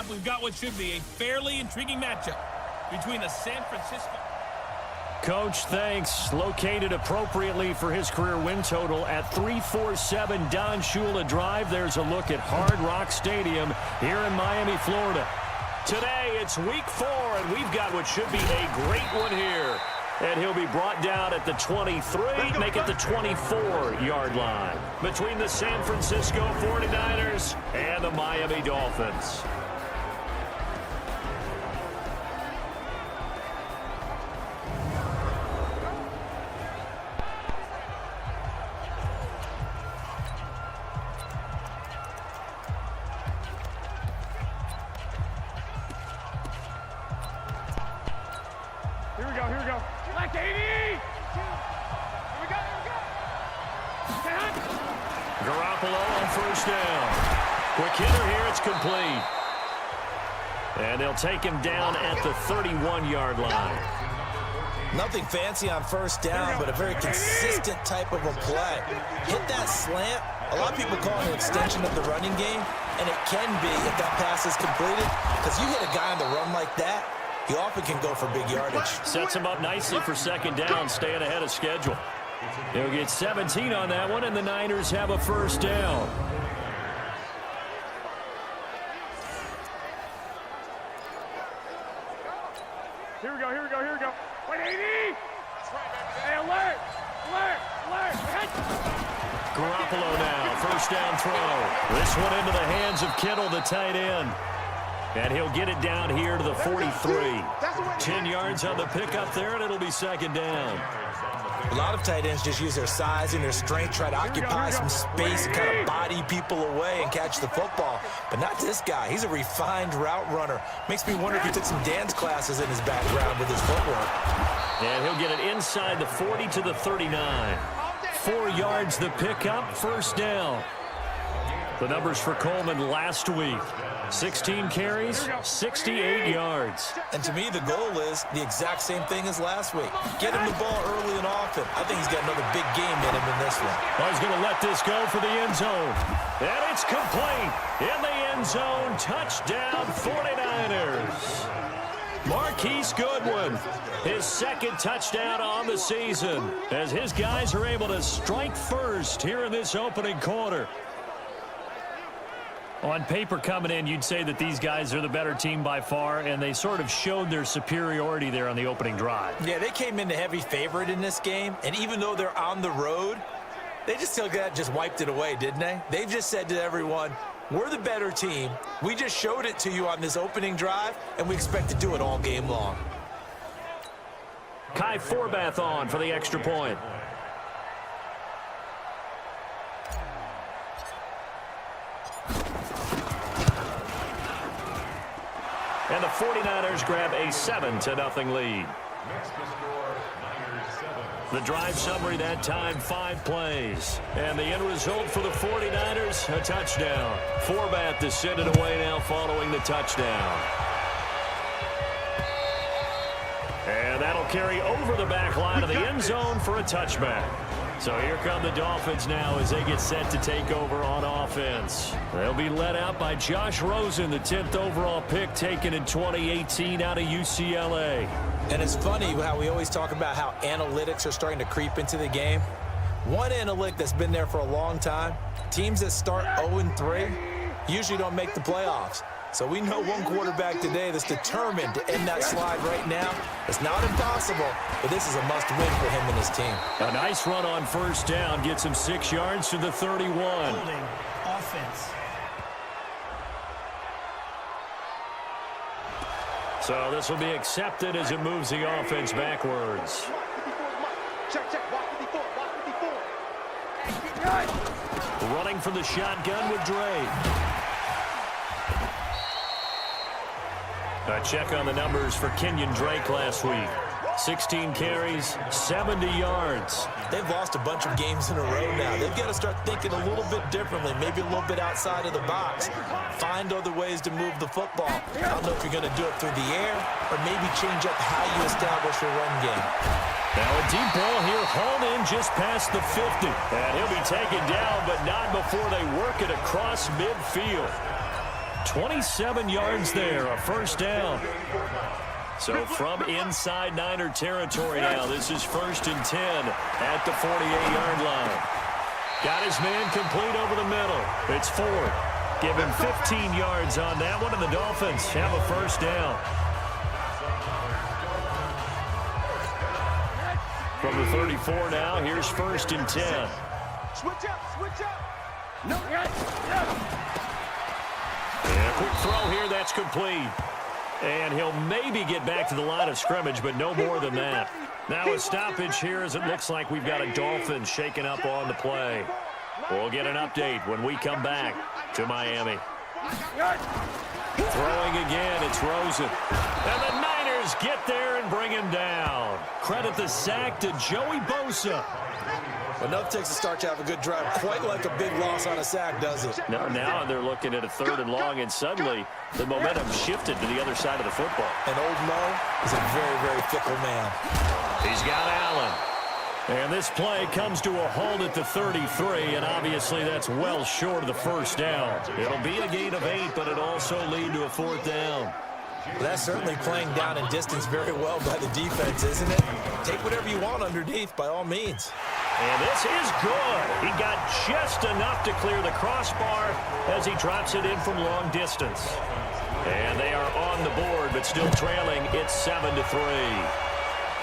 We've got what should be a fairly intriguing matchup between the San Francisco. Coach, thanks. Located appropriately for his career win total at 347 Don Shula Drive. There's a look at Hard Rock Stadium here in Miami, Florida. Today, it's week 4, and we've got what should be a great one here. And he'll be brought down at the 23, make it the 24-yard line between the San Francisco 49ers and the Miami Dolphins. Here we go. Like 80! Here we go. Garoppolo on first down. Quick hitter here, it's complete. And they'll take him down at the 31-yard line. Nothing fancy on first down, but a very consistent type of a play. Hit that slant. A lot of people call it an extension of the running game, and it can be if that pass is completed, because you hit a guy on the run like that, he often can go for big yardage. Sets him up nicely for second down, staying ahead of schedule. They'll get 17 on that one, and the Niners have a first down. Here we go. 180! Hey, alert! Garoppolo now, first down throw. This one into the hands of Kittle, the tight end. And he'll get it down here to the 43. 10 yards on the pickup there, and it'll be second down. A lot of tight ends just use their size and their strength, try to occupy some space and kind of body people away and catch the football. But not this guy. He's a refined route runner. Makes me wonder if he took some dance classes in his background with his footwork. And he'll get it inside the 40 to the 39. 4 yards the pickup, first down. The numbers for Coleman last week. 16 carries, 68 yards. And to me, the goal is the exact same thing as last week. Get him the ball early and often. I think he's got another big game in him in this one. Oh, he's going to let this go for the end zone. And it's complete. In the end zone, touchdown 49ers. Marquise Goodwin, his second touchdown on the season, as his guys are able to strike first here in this opening quarter. On paper coming in, you'd say that these guys are the better team by far, and they sort of showed their superiority there on the opening drive. Yeah, they came in the heavy favorite in this game, and even though they're on the road, they just wiped it away, didn't they? They've just said to everyone, we're the better team. We just showed it to you on this opening drive, and we expect to do it all game long. Kai Forbath on for the extra point. And the 49ers grab a 7-0 lead. The drive summary that time, 5 plays. And the end result for the 49ers, a touchdown. Forbath to send it away now following the touchdown. And that'll carry over the back line of the end zone for a touchback. So here come the Dolphins now as they get set to take over on offense. They'll be led out by Josh Rosen, the 10th overall pick taken in 2018 out of UCLA. And it's funny how we always talk about how analytics are starting to creep into the game. One analytic that's been there for a long time, teams that start 0-3 usually don't make the playoffs. So we know one quarterback today that's determined to end that slide right now. It's not impossible, but this is a must-win for him and his team. A nice run on first down gets him 6 yards to the 31. Holding offense. So this will be accepted as it moves the offense backwards. Running from the shotgun with Dre. A check on the numbers for Kenyon Drake last week. 16 carries, 70 yards. They've lost a bunch of games in a row now. They've got to start thinking a little bit differently, maybe a little bit outside of the box. Find other ways to move the football. I don't know if you're going to do it through the air or maybe change up how you establish your run game. Now a deep ball here, hauled in just past the 50. And he'll be taken down, but not before they work it across midfield. 27 yards there, a first down. So from inside Niner territory now, this is 1st and 10 at the 48-yard line. Got his man complete over the middle. It's Ford. Give him 15 yards on that one, and the Dolphins have a first down. From the 34 now, here's 1st and 10. Switch up. No. And a quick throw here, that's complete. And he'll maybe get back to the line of scrimmage, but no more than that. Now a stoppage here as it looks like we've got a Dolphins shaking up on the play. We'll get an update when we come back to Miami. Throwing again, it's Rosen. And the Niners get there and bring him down. Credit the sack to Joey Bosa. Well, nothing takes a start to have a good drive, quite like a big loss on a sack, does it? No, now they're looking at a 3rd and long, and suddenly the momentum shifted to the other side of the football. And old Mo is a very, very fickle man. He's got Allen. And this play comes to a halt at the 33, and obviously that's well short of the first down. It'll be a gain of 8, but it'll also lead to a 4th down. Well, that's certainly playing down in distance very well by the defense, isn't it? Take whatever you want underneath, by all means. And this is good. He got just enough to clear the crossbar as he drops it in from long distance. And they are on the board, but still trailing. It's 7-3.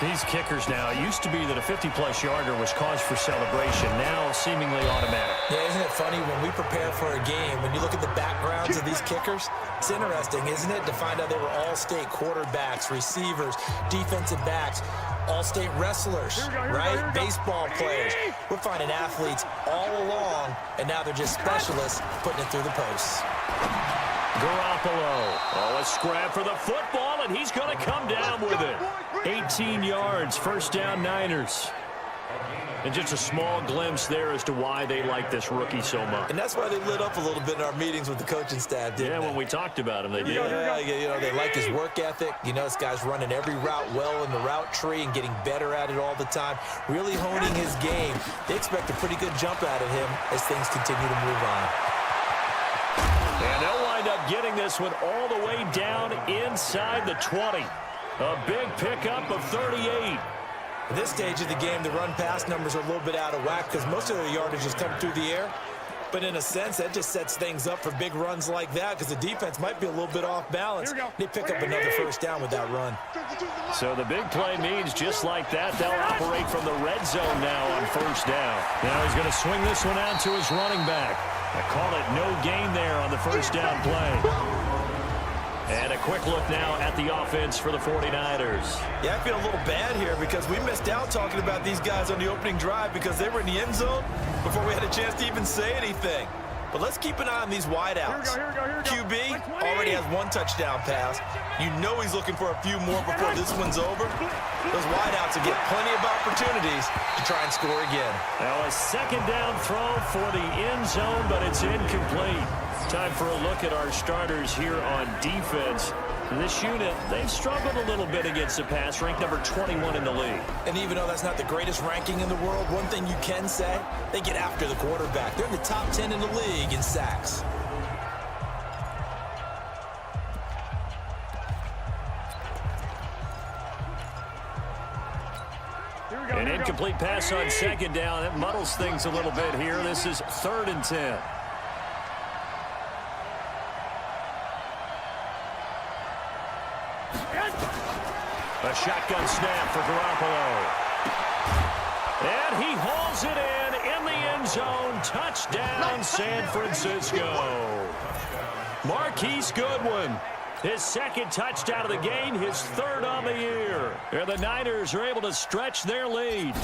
These kickers now, it used to be that a 50-plus yarder was cause for celebration. Now seemingly automatic. Yeah, isn't it funny when we prepare for a game, when you look at the backgrounds of these kickers, it's interesting, isn't it, to find out they were all-state quarterbacks, receivers, defensive backs, all-state wrestlers, right? Baseball players. We're finding athletes all along, and now they're just specialists putting it through the posts. Garoppolo. Oh, a scrap for the football, and he's going to come down with it. 18 yards, first down Niners. And just a small glimpse there as to why they like this rookie so much. And that's why they lit up a little bit in our meetings with the coaching staff, didn't they? Yeah, when we talked about him, they did. Yeah, you know, they like his work ethic. You know, this guy's running every route well in the route tree and getting better at it all the time, really honing his game. They expect a pretty good jump out of him as things continue to move on. And they'll wind up getting this one all the way down inside the 20. A big pickup of 38. At this stage of the game, the run-pass numbers are a little bit out of whack because most of their yardage has come through the air. But in a sense, that just sets things up for big runs like that because the defense might be a little bit off balance. They pick up another first down with that run. So the big play means just like that, they'll operate from the red zone now on first down. Now he's going to swing this one out to his running back. I call it no gain there on the first down play. And a quick look now at the offense for the 49ers. Yeah, I feel a little bad here because we missed out talking about these guys on the opening drive because they were in the end zone before we had a chance to even say anything. But let's keep an eye on these wideouts. Here we go. QB already has one touchdown pass. You know he's looking for a few more before this one's over. Those wideouts will get plenty of opportunities to try and score again. Now a second down throw for the end zone, but it's incomplete. Time for a look at our starters here on defense. This unit, they've struggled a little bit against the pass, ranked number 21 in the league. And even though that's not the greatest ranking in the world, one thing you can say, they get after the quarterback. They're in the top 10 in the league in sacks. An incomplete pass on second down. It muddles things a little bit here. This is 3rd and 10. A shotgun snap for Garoppolo. And he hauls it in the end zone. Touchdown, San Francisco. Marquise Goodwin, his second touchdown of the game, his 3rd on the year. And the Niners are able to stretch their lead.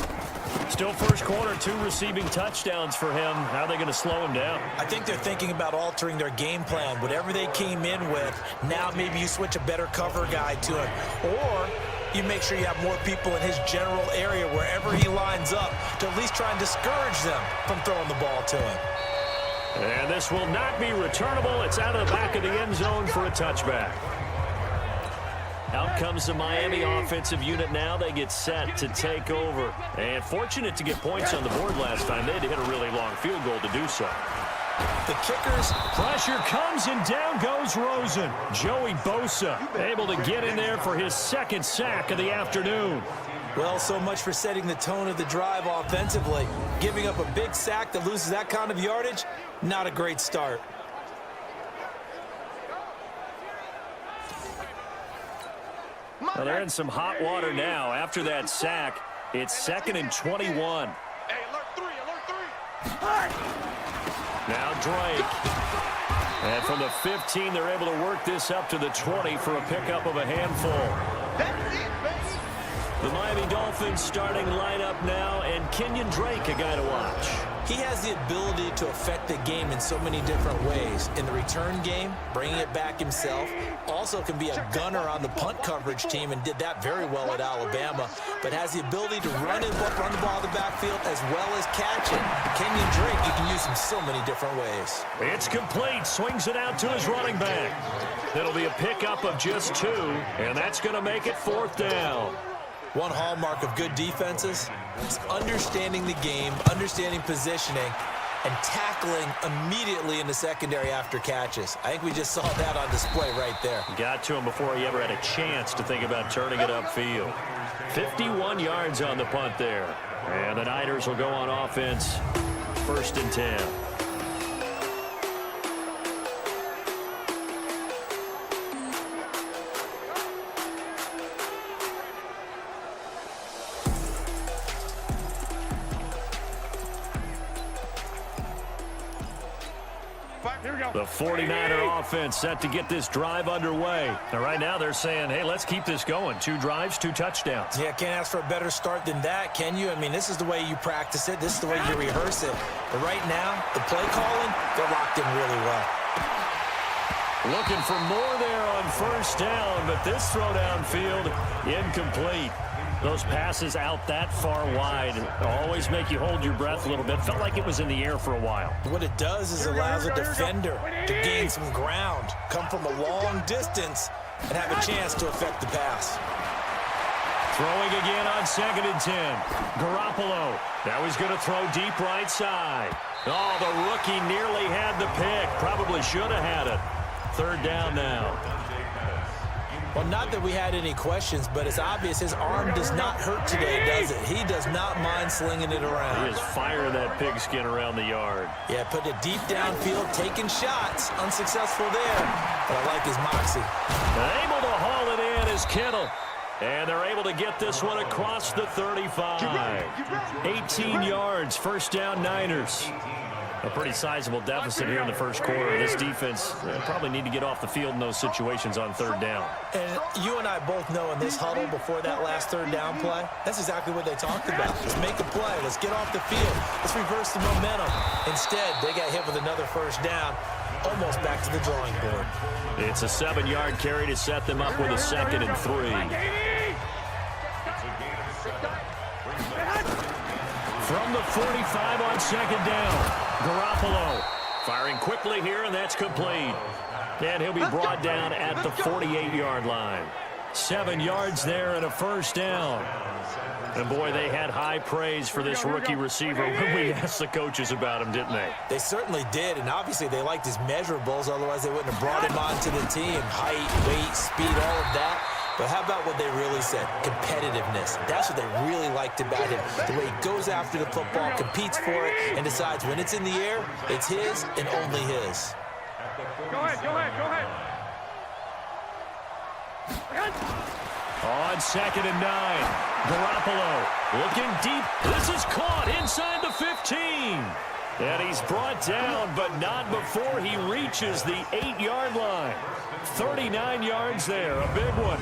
Still first quarter, 2 receiving touchdowns for him. How are they going to slow him down? I think they're thinking about altering their game plan. Whatever they came in with, now maybe you switch a better cover guy to him. Or you make sure you have more people in his general area wherever he lines up to at least try and discourage them from throwing the ball to him. And this will not be returnable. It's out of the back of the end zone for a touchback. Out comes the Miami offensive unit now. They get set to take over. And fortunate to get points on the board last time. They had to hit a really long field goal to do so. The kickers. Pressure comes, and down goes Rosen. Joey Bosa able to get in there for his second sack of the afternoon. Well, so much for setting the tone of the drive offensively. Giving up a big sack that loses that kind of yardage, not a great start. Well, they're in some hot water now. After that sack, it's 2nd and 21. Hey, alert three. Now Drake. And from the 15, they're able to work this up to the 20 for a pickup of a handful. That's it, baby. The Miami Dolphins starting lineup now, and Kenyon Drake, a guy to watch. He has the ability to affect the game in so many different ways. In the return game, bringing it back himself. Also can be a gunner on the punt coverage team and did that very well at Alabama. But has the ability to run the ball in the backfield as well as catch it. Kenyon Drake, you can use him so many different ways. It's complete. Swings it out to his running back. It'll be a pickup of just 2, and that's going to make it 4th down. One hallmark of good defenses is understanding the game, understanding positioning, and tackling immediately in the secondary after catches. I think we just saw that on display right there. Got to him before he ever had a chance to think about turning it upfield. 51 yards on the punt there. And the Niners will go on offense, 1st and 10. The 49er offense set to get this drive underway. Now, right now they're saying, hey, let's keep this going. 2 drives, 2 touchdowns. Yeah, can't ask for a better start than that, can you? I mean, this is the way you practice it. This is the way you rehearse it. But right now, the play calling, they're locked in really well. Looking for more there on 1st down, but this throw downfield incomplete. Those passes out that far wide always make you hold your breath a little bit. Felt like it was in the air for a while. What it does is allows a defender to gain some ground, come from a long distance, and have a chance to affect the pass. Throwing again on 2nd and 10. Garoppolo. Now he's going to throw deep right side. Oh, the rookie nearly had the pick. Probably should have had it. 3rd down now. Well, not that we had any questions, but it's obvious his arm does not hurt today, does it? He does not mind slinging it around. He is firing that pigskin around the yard. Yeah, put it deep downfield, taking shots. Unsuccessful there, but I like his moxie. Able to haul it in is Kittle. And they're able to get this one across the 35. 18 yards, 1st down Niners. A pretty sizable deficit here in the 1st quarter. This defense probably need to get off the field in those situations on 3rd down. And you and I both know in this huddle before that last 3rd down play, that's exactly what they talked about. Let's make a play. Let's get off the field. Let's reverse the momentum. Instead, they got hit with another 1st down, almost back to the drawing board. It's a 7-yard carry to set them up with a 2nd and 3. From the 45 on 2nd down. Garoppolo firing quickly here, and that's complete. And he'll be brought down at the 48-yard line. 7 yards there and a 1st down. And, boy, they had high praise for this rookie receiver when we asked the coaches about him, didn't they? They certainly did, and obviously they liked his measurables. Otherwise, they wouldn't have brought him onto the team. Height, weight, speed, all of that. But how about what they really said? Competitiveness. That's what they really liked about him. The way he goes after the football, competes for it, and decides when it's in the air, it's his and only his. Go ahead. On 2nd and 9, Garoppolo looking deep. This is caught inside the 15. And he's brought down, but not before he reaches the 8-yard line. 39 yards there, a big one.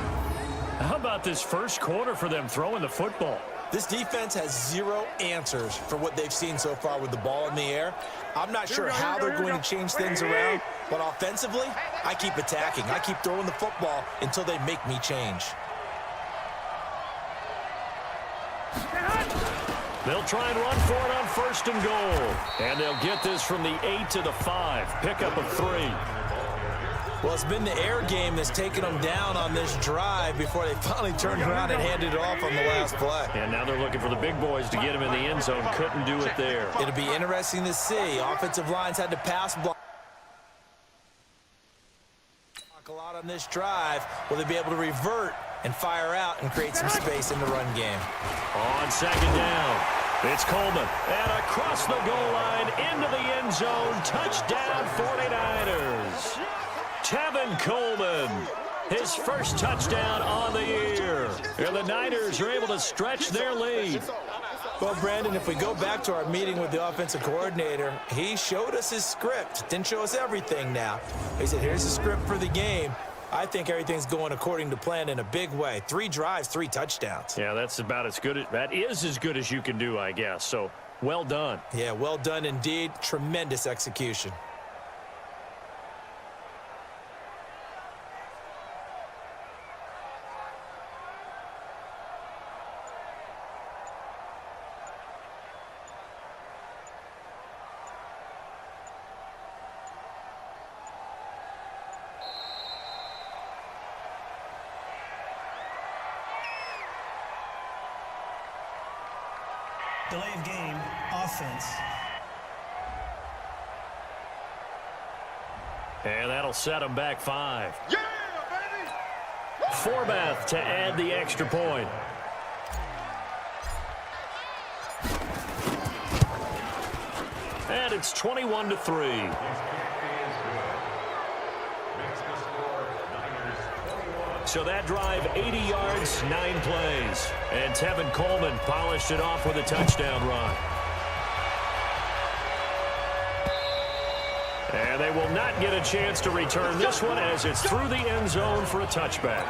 How about this 1st quarter for them throwing the football? This defense has 0 answers for what they've seen so far with the ball in the air. I'm not sure how they're going to change things around, but offensively, I keep attacking. I keep throwing the football until they make me change. They'll try and run for it on 1st and goal. And they'll get this from the 8 to the 5. Pickup of 3. Well, it's been the air game that's taken them down on this drive before they finally turned around and handed it off on the last play. And now they're looking for the big boys to get him in the end zone. Couldn't do it there. It'll be interesting to see. Offensive lines had to pass block a lot on this drive. Will they be able to revert and fire out and create some space in the run game? On second down, it's Coleman. And across the goal line, into the end zone. Touchdown, 49ers. Tevin Coleman, his first touchdown on the year. And the Niners are able to stretch their lead. Well, Brandon, if we go back to our meeting with the offensive coordinator, he showed us his script. Didn't show us everything now. He said, here's the script for the game. I think everything's going according to plan in a big way. 3 drives, 3 touchdowns. Yeah, that's about as good. That is as good as you can do, I guess. So, well done. Yeah, well done indeed. Tremendous execution. Delay of game, offense. And that'll set them back 5. Yeah, baby! Forbath to add the extra point. And it's 21-3. So that drive, 80 yards, 9 plays. And Tevin Coleman polished it off with a touchdown run. And they will not get a chance to return this one as it's through the end zone for a touchback.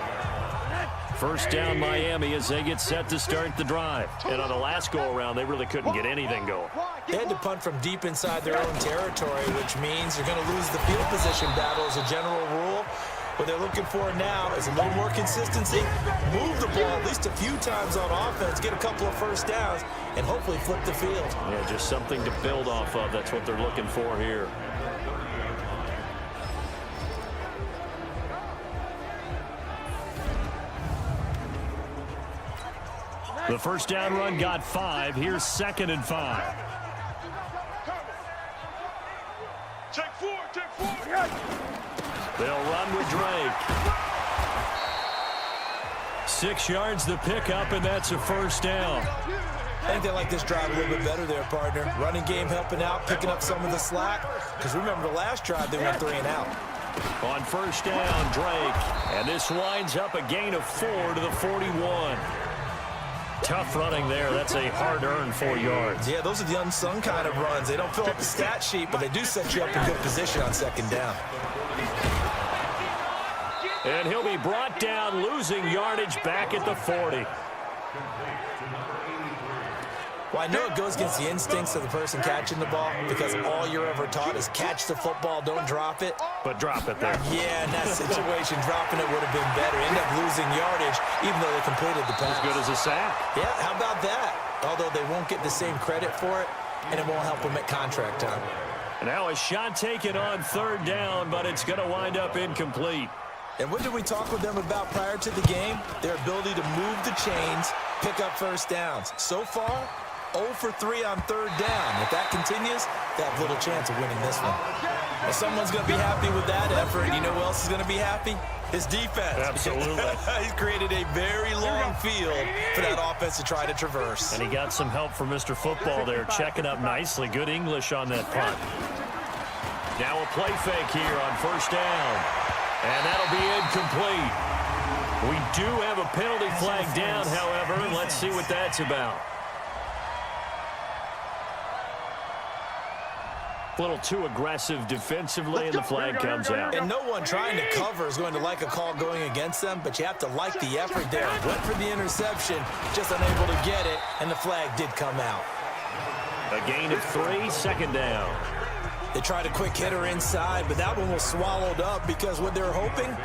First down Miami as they get set to start the drive. And on the last go-around, they really couldn't get anything going. They had to punt from deep inside their own territory, which means you're going to lose the field position battle as a general rule. What they're looking for now is a little more consistency, move the ball at least a few times on offense, get a couple of first downs, and hopefully flip the field. Yeah, just something to build off of. That's what they're looking for here. The first down run got 5. Here's 2nd and 5. Take 4, take 4. They'll run with Drake. 6 yards the pickup, and that's a first down. I think they like this drive a little bit better there, partner. Running game helping out, picking up some of the slack. Because remember, the last drive, they went 3 and out. On first down, Drake. And this winds up a gain of 4 to the 41. Tough running there. That's a hard-earned 4 yards. Yeah, those are the unsung kind of runs. They don't fill up the stat sheet, but they do set you up in good position on second down. And he'll be brought down, losing yardage back at the 40. Well, I know it goes against the instincts of the person catching the ball because all you're ever taught is catch the football, don't drop it. But drop it there. Yeah, in that situation, dropping it would have been better. End up losing yardage, even though they completed the pass. As good as a sack. Yeah, how about that? Although they won't get the same credit for it, and it won't help them at contract time. And now a shot taken on 3rd down, but it's going to wind up incomplete. And what did we talk with them about prior to the game? Their ability to move the chains, pick up first downs. So far, 0 for 3 on 3rd down. If that continues, they have little chance of winning this one. Well, someone's going to be happy with that effort. You know who else is going to be happy? His defense. Absolutely. He's created a very long field for that offense to try to traverse. And he got some help from Mr. Football there, checking up nicely. Good English on that punt. Now a play fake here on first down. And that'll be incomplete. We do have a penalty flag down, however. Let's see what that's about. A little too aggressive defensively, and the flag comes out. And no one trying to cover is going to like a call going against them, but you have to like the effort there. Went for the interception, just unable to get it, and the flag did come out. A gain of 3, 2nd down. They tried a quick hitter inside, but that one was swallowed up because what they're hoping,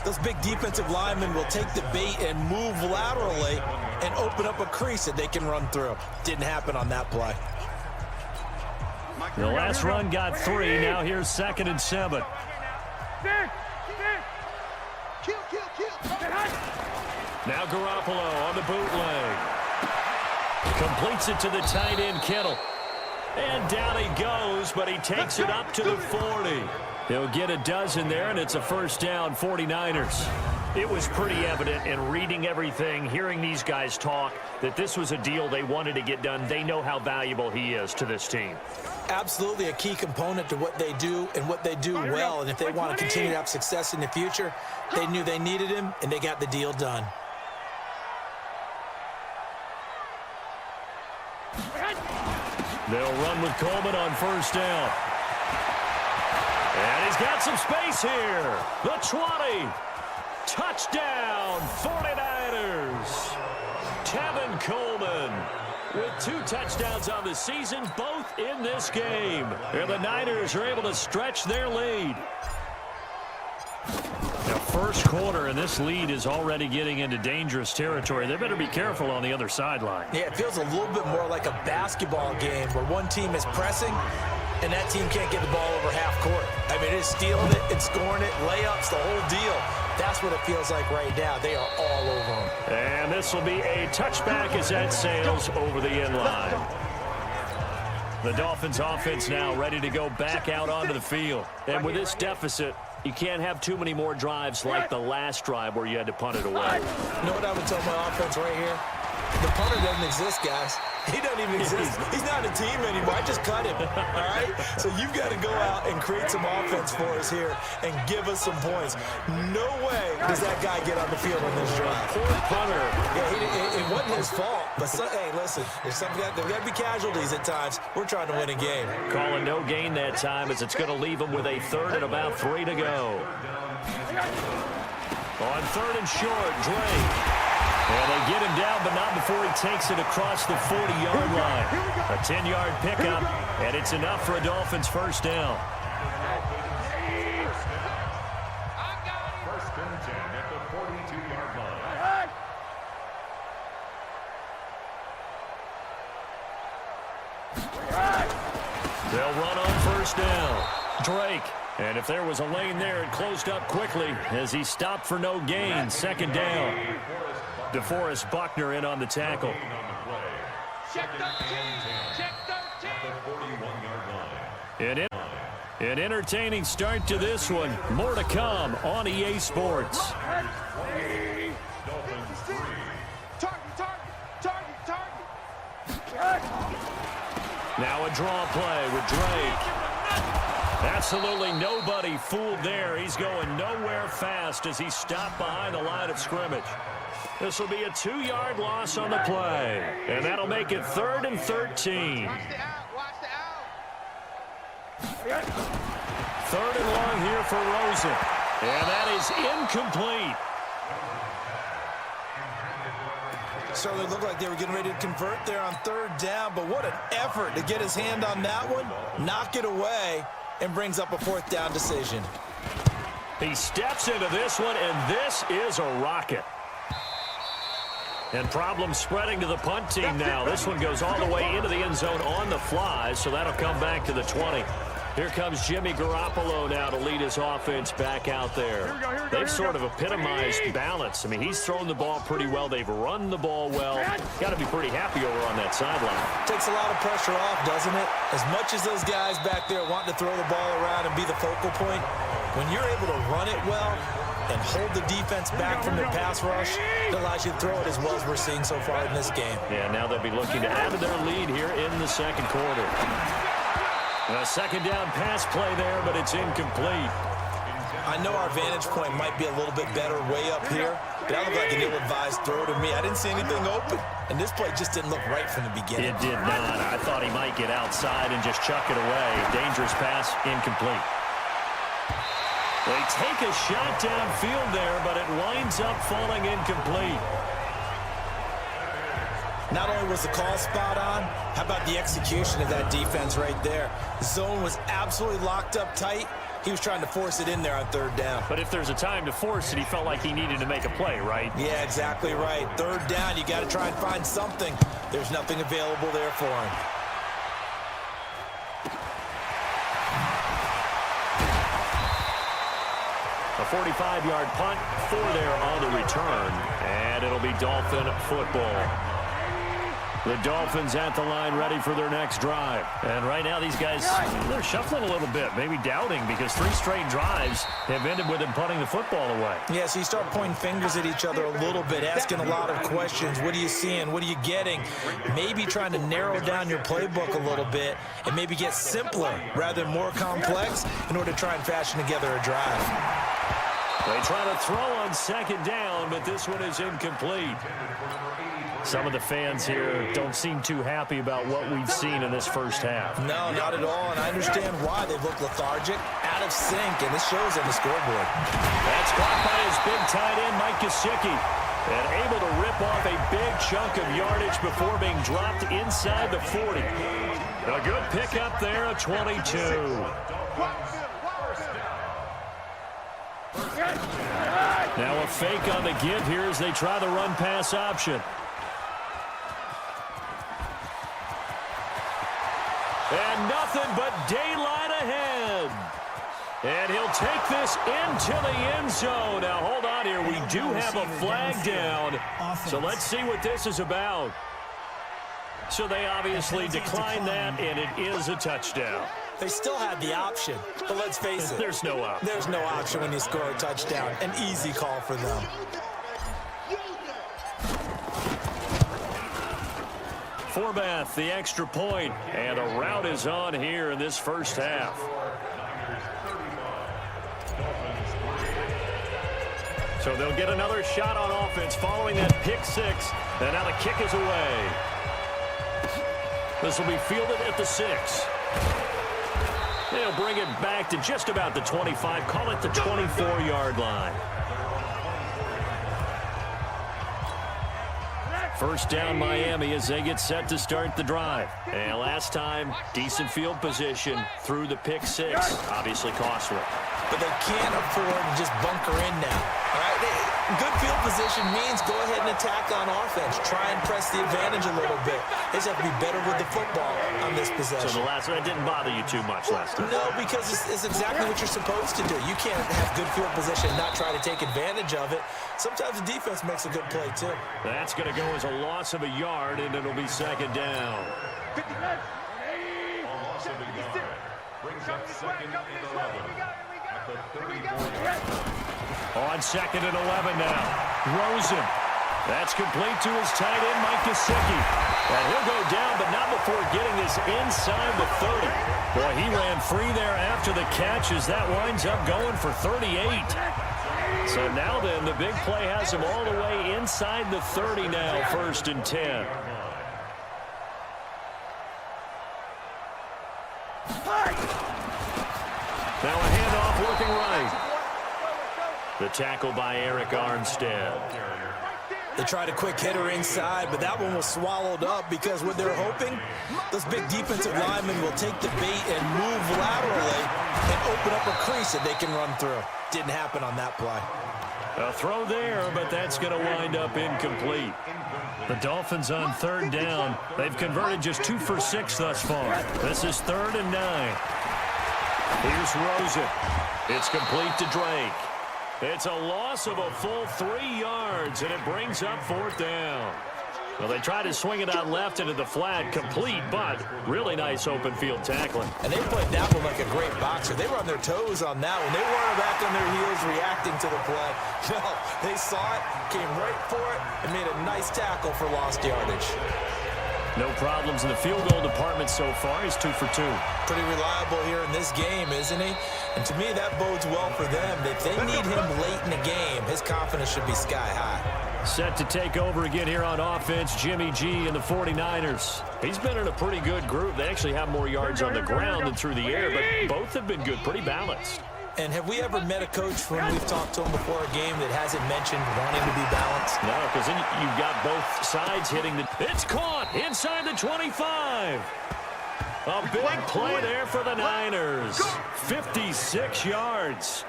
those big defensive linemen will take the bait and move laterally and open up a crease that they can run through. Didn't happen on that play. The last run got 3. Now here's 2nd and 7. Now Garoppolo on the bootleg. Completes it to the tight end, Kittle. And down he goes, but he takes it up to the 40. He'll get a dozen there, and it's a first down, 49ers. It was pretty evident in reading everything, hearing these guys talk, that this was a deal they wanted to get done. They know how valuable he is to this team. Absolutely a key component to what they do and what they do well. And if they want to continue to have success in the future, they knew they needed him, and they got the deal done. They'll run with Coleman on first down. And he's got some space here. The 20. Touchdown, 49ers. Tevin Coleman with 2 touchdowns on the season, both in this game. And the Niners are able to stretch their lead. The first quarter, and this lead is already getting into dangerous territory. They better be careful on the other sideline. Yeah, it feels a little bit more like a basketball game where one team is pressing and that team can't get the ball over half court. I mean, it's stealing it and scoring it, layups, the whole deal. That's what it feels like right now. They are all over them. And this will be a touchback as that sails over the end line. The Dolphins offense now ready to go back out onto the field. And with this deficit, you can't have too many more drives like the last drive where you had to punt it away. You know what I would tell my offense right here? The punter doesn't exist, guys. He doesn't even exist. He's not a team anymore. I just cut him, all right? So you've got to go out and create some offense for us here and give us some points. No way does that guy get on the field on this drive. Poor punter. Yeah, it wasn't his fault. But, hey, listen, there's got to be casualties at times. We're trying to win a game. Calling no gain that time as it's going to leave him with a third and about 3 to go. On third and short, Drake. And they get him down, but not before he takes it across the 40-yard line. A 10-yard pickup, and it's enough for a Dolphins first down. First and 10 at the 42-yard line. They'll run on first down. Drake. And if there was a lane there, it closed up quickly as he stopped for no gain. Second down. DeForest Buckner in on the tackle. Check 13. Check 13. An entertaining start to this one. More to come on EA Sports. Now a draw play with Drake. Absolutely nobody fooled there. He's going nowhere fast as he stopped behind the line of scrimmage. This will be a 2-yard loss on the play. And that'll make it 3rd and 13. Watch the out. Watch the out. 3rd and long here for Rosen. And that is incomplete. Certainly looked like they were getting ready to convert there on 3rd down, but what an effort to get his hand on that one, knock it away, and brings up a 4th down decision. He steps into this one, and this is a rocket. And problems spreading to the punt team now. This one goes all the way into the end zone on the fly, so that'll come back to the 20. Here comes Jimmy Garoppolo now to lead his offense back out there. They've sort of epitomized balance. I mean, he's thrown the ball pretty well. They've run the ball well. Got to be pretty happy over on that sideline. Takes a lot of pressure off, doesn't it? As much as those guys back there want to throw the ball around and be the focal point, when you're able to run it well and hold the defense back from their pass rush, it allows you to throw it as well as we're seeing so far in this game. Yeah, now they'll be looking to add to their lead here in the second quarter. A second down pass play there, but it's incomplete. I know our vantage point might be a little bit better way up here, but that looked like an ill-advised throw to me. I didn't see anything open, and this play just didn't look right from the beginning. It did not. I thought he might get outside and just chuck it away. Dangerous pass, incomplete. They take a shot downfield there, but it winds up falling incomplete. Not only was the call spot on, how about the execution of that defense right there? The zone was absolutely locked up tight. He was trying to force it in there on 3rd down. But if there's a time to force it, he felt like he needed to make a play, right? Yeah, exactly right. 3rd down, you got to try and find something. There's nothing available there for him. A 45-yard punt, 4 there on the return, and it'll be Dolphin football. The Dolphins at the line ready for their next drive. And right now these guys, they're shuffling a little bit, maybe doubting, because 3 straight drives have ended with them punting the football away. Yeah, so you start pointing fingers at each other a little bit, asking a lot of questions. What are you seeing? What are you getting? Maybe trying to narrow down your playbook a little bit and maybe get simpler rather than more complex in order to try and fashion together a drive. They try to throw on second down, but this one is incomplete. Some of the fans here don't seem too happy about what we've seen in this first half. No, not at all, and I understand why. They look lethargic, out of sync, and this shows on the scoreboard. That's caught by his big tight end, Mike Gesicki, and able to rip off a big chunk of yardage before being dropped inside the 40. A good pickup there, a 22. Now a fake on the give here as they try the run-pass option. And nothing but daylight ahead. And he'll take this into the end zone. Now, hold on here. We do have a flag down. So let's see what this is about. So they obviously declined that, and it is a touchdown. They still had the option, but let's face it. There's no option. There's no option when you score a touchdown. An easy call for them. Forbath, the extra point, and a rout is on here in this first half. So they'll get another shot on offense following that pick 6, and now the kick is away. This will be fielded at the 6. They'll bring it back to just about the 25, call it the 24-yard line. First down Miami as they get set to start the drive. And last time, decent field position through the pick 6. Obviously costly. But they can't afford to just bunker in now. All right? Good field position means go ahead and attack on offense. Try and press the advantage a little bit. They just have to be better with the football on this possession. So the last one, it didn't bother you too much last time? No, because it's exactly what you're supposed to do. You can't have good field position and not try to take advantage of it. Sometimes the defense makes a good play, too. That's going to go as a loss of a yard, and it'll be second down. Loss of a yard. Brings up second and 11. On second and 11 now. Rosen. That's complete to his tight end, Mike Gesicki. And he'll go down, but not before getting this inside the 30. Boy, he ran free there after the catch as that winds up going for 38. So now then, the big play has him all the way inside the 30 now, first and 10. Now a handoff looking right. The tackle by Eric Armstead. They tried a quick hitter inside, but that one was swallowed up because what they're hoping, those big defensive linemen will take the bait and move laterally and open up a crease that they can run through. Didn't happen on that play. A throw there, but that's going to wind up incomplete. The Dolphins on third down. They've converted just 2 for 6 thus far. This is 3rd and 9. Here's Rosen. It's complete to Drake. It's a loss of a full 3 yards, and it brings up 4th down. Well, they try to swing it out left into the flat, complete, but really nice open field tackling. And they played that one like a great boxer. They were on their toes on that one. They weren't back on their heels reacting to the play. No, they saw it, came right for it, and made a nice tackle for lost yardage. No problems in the field goal department so far. He's 2 for 2. Pretty reliable here in this game, isn't he? And to me, that bodes well for them. If they need him late in the game, his confidence should be sky high. Set to take over again here on offense, Jimmy G and the 49ers. He's been in a pretty good group. They actually have more yards on the ground than through the air, but both have been good, pretty balanced. And have we ever met a coach when we've talked to him before a game that hasn't mentioned wanting to be balanced? No, because then you've got both sides hitting the... It's caught inside the 25. A big play there for the Niners. 56 yards.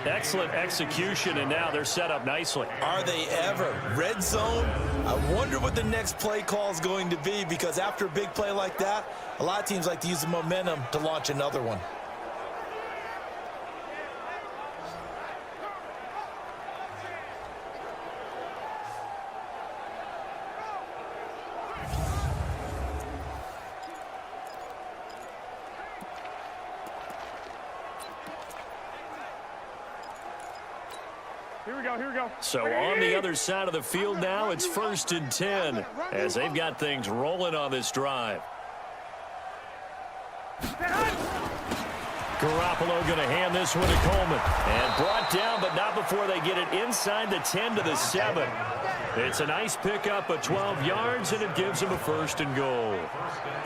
Excellent execution, and now they're set up nicely. Are they ever? Red zone? I wonder what the next play call is going to be, because after a big play like that, a lot of teams like to use the momentum to launch another one. Here we go, here we go. So on the other side of the field now, it's 1st and 10 as they've got things rolling on this drive. Garoppolo going to hand this one to Coleman. And brought down, but not before they get it inside the 10 to the 7. It's a nice pickup of 12 yards, and it gives them a 1st and goal.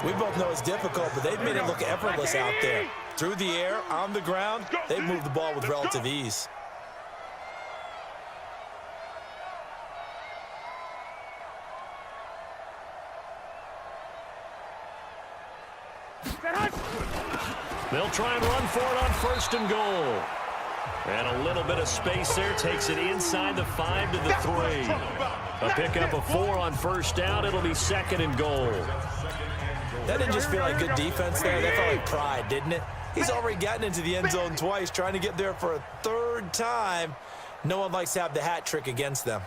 We both know it's difficult, but they've made it look effortless out there. Through the air, on the ground, they've moved the ball with relative ease. They'll try and run for it on 1st and goal. And a little bit of space there takes it inside the 5 to the 3. A pickup of 4 on 1st down. It'll be 2nd and goal. That didn't just feel like good defense there. That felt like pride, didn't it? He's already gotten into the end zone twice, trying to get there for a 3rd time. No one likes to have the hat trick against them.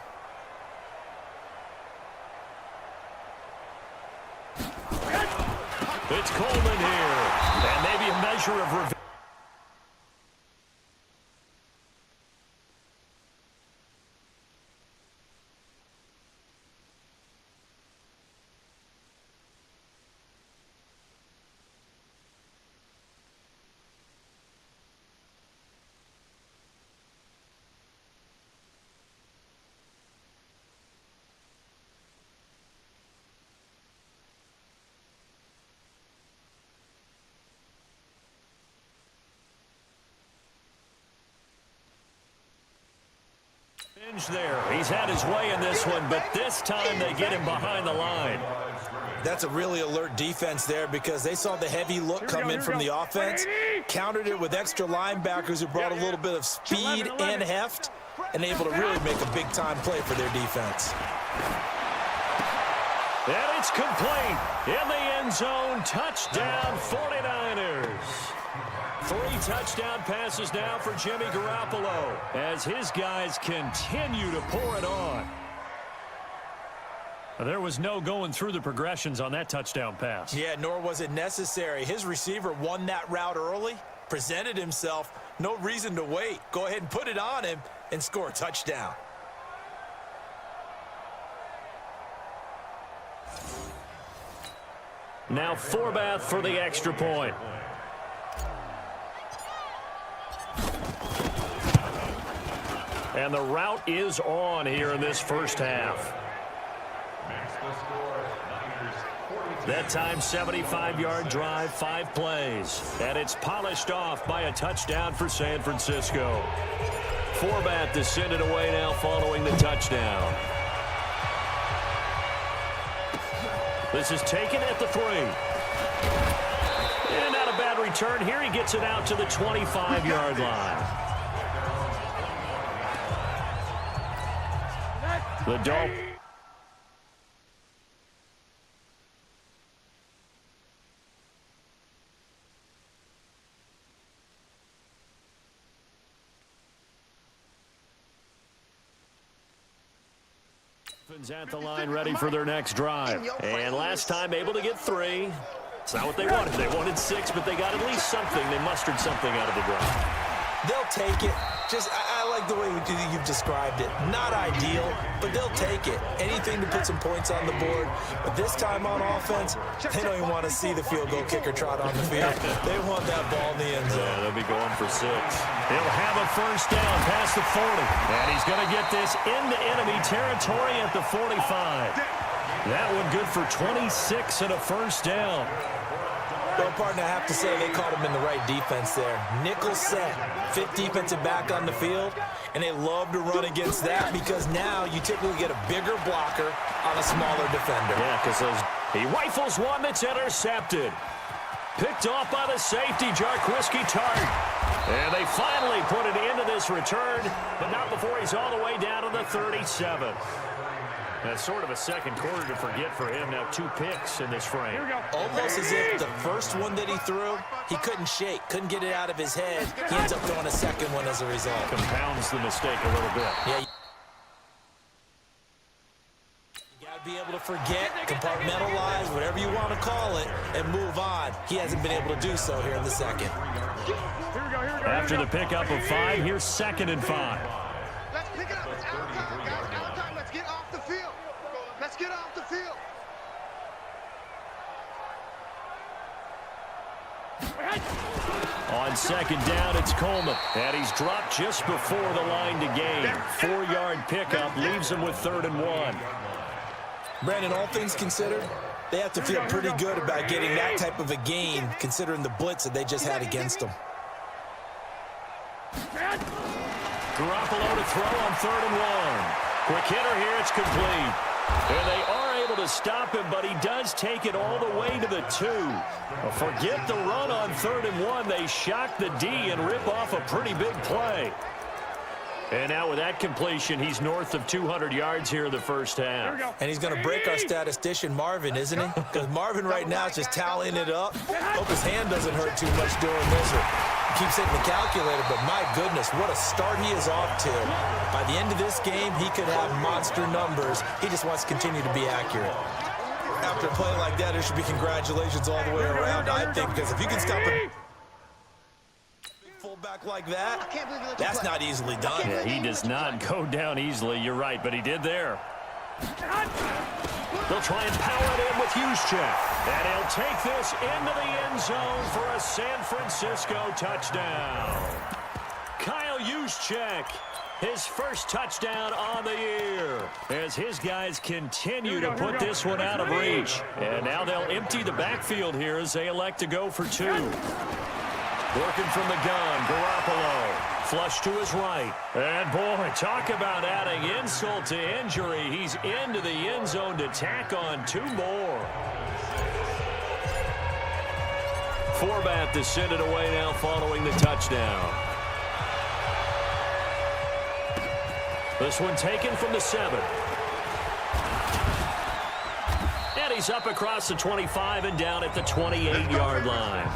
It's Coleman here. And maybe a measure of revenge. There. He's had his way in this one, but this time they get him behind the line. That's a really alert defense there because they saw the heavy look come in from the offense, countered it with extra linebackers who brought a little bit of speed and heft, and able to really make a big-time play for their defense. And it's complete. In the end zone, touchdown 49ers. 3 touchdown passes now for Jimmy Garoppolo as his guys continue to pour it on. There was no going through the progressions on that touchdown pass. Yeah, nor was it necessary. His receiver won that route early, presented himself, no reason to wait. Go ahead and put it on him and score a touchdown. Now Forbath for the extra point. And the route is on here in this first half. That time, 75-yard drive, 5 plays. And it's polished off by a touchdown for San Francisco. Forbath to send it away now following the touchdown. This is taken at the 3. And not a bad return here. He gets it out to the 25-yard line. The Dolphins. At the line, ready for their next drive. And last time able to get 3. It's not what they wanted. They wanted 6, but they got at least something. They mustered something out of the drive. They'll take it. I like the way you've described it. Not ideal, but they'll take it. Anything to put some points on the board. But this time on offense, they don't even want to see the field goal kicker trot on the field. They want that ball in the end zone. Yeah, they'll be going for 6. He'll have a first down past the 40. And he's going to get this into enemy territory at the 45. That one good for 26 and a first down. Well, partner, I have to say they caught him in the right defense there. Nickel set, 5th defensive back on the field, and they love to run against that because now you typically get a bigger blocker on a smaller defender. Yeah, because he rifles one that's intercepted. Picked off by the safety, Jarquiski Tart. And they finally put it into this return, but not before he's all the way down to the 37. That's sort of a second quarter to forget for him. Now 2 picks in this frame. Almost as if the first one that he threw, he couldn't shake, couldn't get it out of his head. He ends up throwing a second one as a result. Compounds the mistake a little bit. Yeah. You got to be able to forget, compartmentalize, whatever you want to call it, and move on. He hasn't been able to do so here in the second. After the pickup of 5, here's 2nd and 5. Let's get off the field. On second down, it's Coleman. And he's dropped just before the line to gain. 4-yard pickup leaves him with 3rd and 1. Brandon, all things considered, they have to feel pretty good about getting that type of a gain, considering the blitz that they just had against them. Garoppolo to throw on 3rd and 1. Quick hitter here, it's complete. And they are able to stop him, but he does take it all the way to the 2. Forget the run on 3rd and 1. They shock the D and rip off a pretty big play. And now with that completion, he's north of 200 yards here in the first half. And he's going to break our statistician, Marvin, isn't he? Because Marvin right now is just tallying it up. Hope his hand doesn't hurt too much doing this. He keeps hitting the calculator, but my goodness, what a start he is off to. By the end of this game, he could have monster numbers. He just wants to continue to be accurate. After a play like that, there should be congratulations all the way around, I think, because if you can stop a fullback like that, that's not easily done. Yeah, he does not go down easily, you're right, but he did there. They'll try and power it in with Juszczyk. And he'll take this into the end zone for a San Francisco touchdown. Kyle Juszczyk, his first touchdown on the year, as his guys continue to put this one out of reach. And now they'll empty the backfield here as they elect to go for 2. Working from the gun, Garoppolo. Flush to his right. And, boy, talk about adding insult to injury. He's into the end zone to tack on 2 more. Forbat to send it away now following the touchdown. This one taken from the 7. And he's up across the 25 and down at the 28-yard line.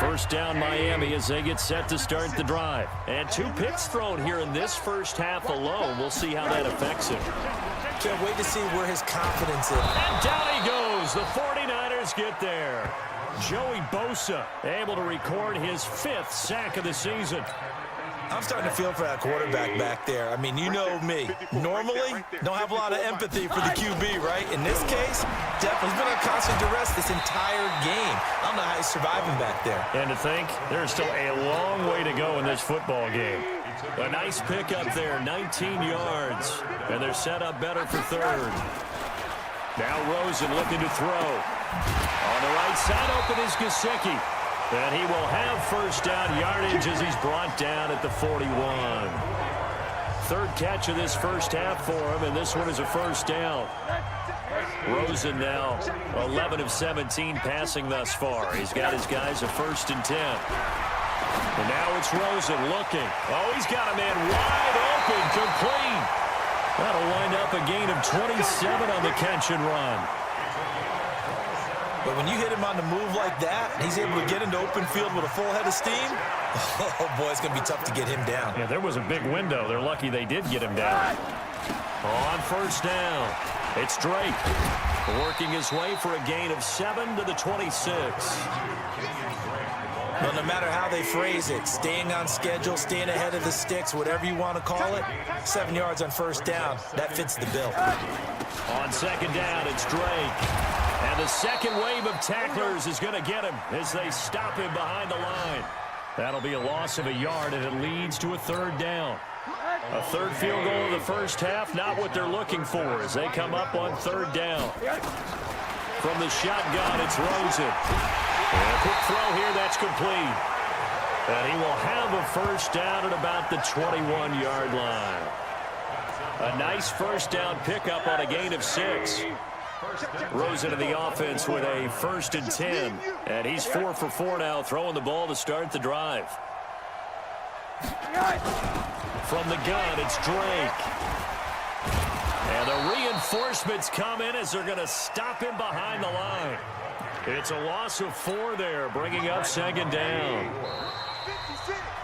First down Miami as they get set to start the drive. And 2 picks thrown here in this first half alone. We'll see how that affects him. Can't wait to see where his confidence is. And down he goes. The 49ers get there. Joey Bosa able to record his 5th sack of the season. I'm starting to feel for that quarterback back there. I mean, you know me. Normally, don't have a lot of empathy for the QB, right? In this case, definitely been on constant duress this entire game. I don't know how he's surviving back there. And to think, there's still a long way to go in this football game. A nice pickup there, 19 yards. And they're set up better for 3rd. Now Rosen looking to throw. On the right side, open is Gesicki. And he will have first down yardage as he's brought down at the 41. 3rd catch of this first half for him, and this one is a first down. Rosen now 11 of 17 passing thus far. He's got his guys a 1st and 10. And now it's Rosen looking. Oh, he's got a man wide open, complete. That'll wind up a gain of 27 on the catch and run. But when you hit him on the move like that, and he's able to get into open field with a full head of steam, oh, boy, it's going to be tough to get him down. Yeah, there was a big window. They're lucky they did get him down. On first down, it's Drake working his way for a gain of 7 to the 26. Well, no matter how they phrase it, staying on schedule, staying ahead of the sticks, whatever you want to call it, 7 yards on first down, that fits the bill. On second down, it's Drake. And the second wave of tacklers is going to get him as they stop him behind the line. That'll be a loss of a yard, and it leads to a 3rd down. A 3rd field goal in the first half, not what they're looking for as they come up on 3rd down. From the shotgun, it's Rosen. And a quick throw here, that's complete. And he will have a first down at about the 21-yard line. A nice first down pickup on a gain of 6. Rosen in the offense with a 1st and 10. And he's 4 for 4 now, throwing the ball to start the drive. From the gun, it's Drake. And the reinforcements come in as they're going to stop him behind the line. It's a loss of 4 there, bringing up second down.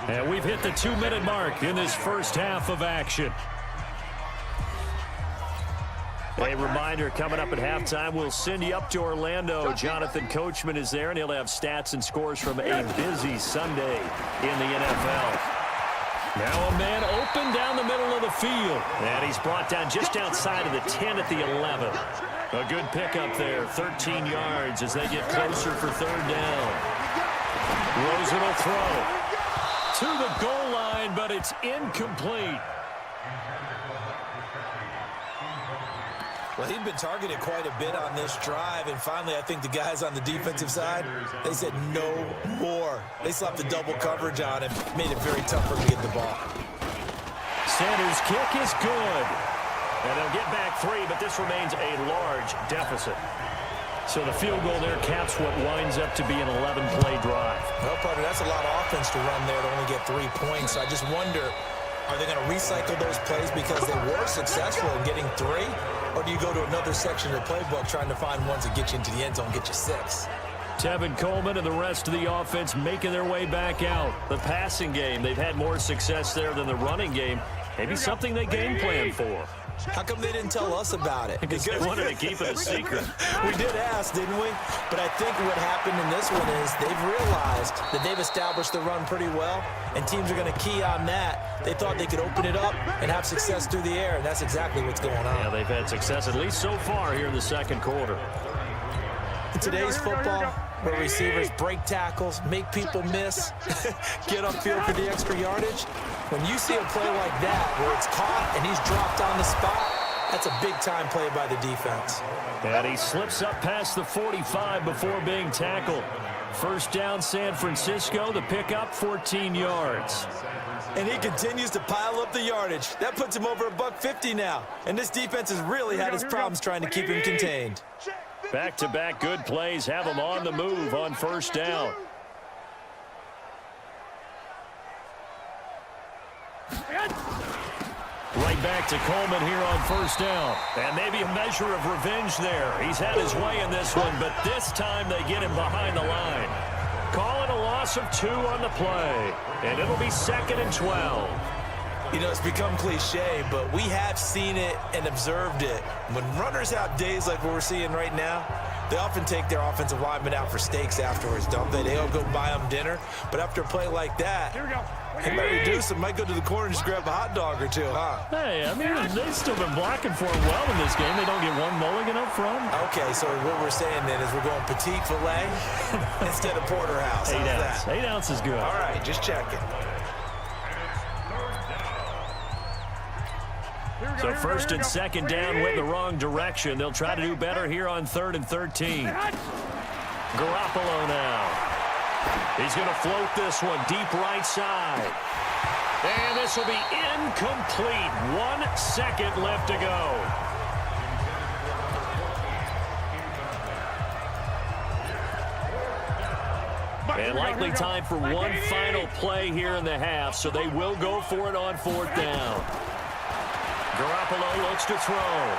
And we've hit the 2-minute mark in this first half of action. A reminder, coming up at halftime, we'll send you up to Orlando. Jonathan Coachman is there, and he'll have stats and scores from a busy Sunday in the NFL. Now a man open down the middle of the field. And he's brought down just outside of the 10 at the 11. A good pickup there, 13 yards as they get closer for third down. Rosen will throw to the goal line, but it's incomplete. Well, he'd been targeted quite a bit on this drive, and finally I think the guys on the defensive side, they said no more. They slapped the double coverage on him, made it very tough for him to get the ball. Sanders' kick is good. And they'll get back 3, but this remains a large deficit. So the field goal there caps what winds up to be an 11-play drive. Well, partner, that's a lot of offense to run there to only get 3 points. I just wonder, are they going to recycle those plays because they were successful in getting 3? Or do you go to another section of the playbook trying to find ones that get you into the end zone, get you 6? Tevin Coleman and the rest of the offense making their way back out. The passing game, they've had more success there than the running game. Maybe something they game plan for. How come they didn't tell us about it? Because they wanted to keep it a secret. We did ask, didn't we? But I think what happened in this one is they've realized that they've established the run pretty well, and teams are going to key on that. They thought they could open it up and have success through the air, and that's exactly what's going on. Yeah, they've had success at least so far here in the second quarter. In today's football, where receivers break tackles, make people miss, get upfield for the extra yardage, when you see a play like that where it's caught and he's dropped on the spot, that's a big-time play by the defense. And he slips up past the 45 before being tackled. First down, San Francisco. The pickup, 14 yards. And he continues to pile up the yardage. That puts him over $150 now. And this defense has really had its problems trying to keep him contained. Back-to-back good plays have him on the move on first down. Right back to Coleman here on first down. And maybe a measure of revenge there. He's had his way in this one, but this time they get him behind the line. Call it a loss of 2 on the play. And it'll be 2nd and 12. You know, it's become cliche, but we have seen it and observed it. When runners have days like what we're seeing right now, they often take their offensive linemen out for steaks afterwards, don't they? They'll go buy them dinner. But after a play like that, they might reduce them, might go to the corner and just grab a hot dog or 2, huh? Hey, I mean, they've still been blocking for him well in this game. They don't get one mulligan up front. Okay, so what we're saying then is we're going petite filet instead of porterhouse. 8 How's ounce. that? 8 ounce is good. All right, just checking. So first and second down went the wrong direction. They'll try to do better here on 3rd and 13. Garoppolo now. He's going to float this one deep right side. And this will be incomplete. 1 second left to go. And likely time for one final play here in the half, so they will go for it on 4th down. Garoppolo looks to throw.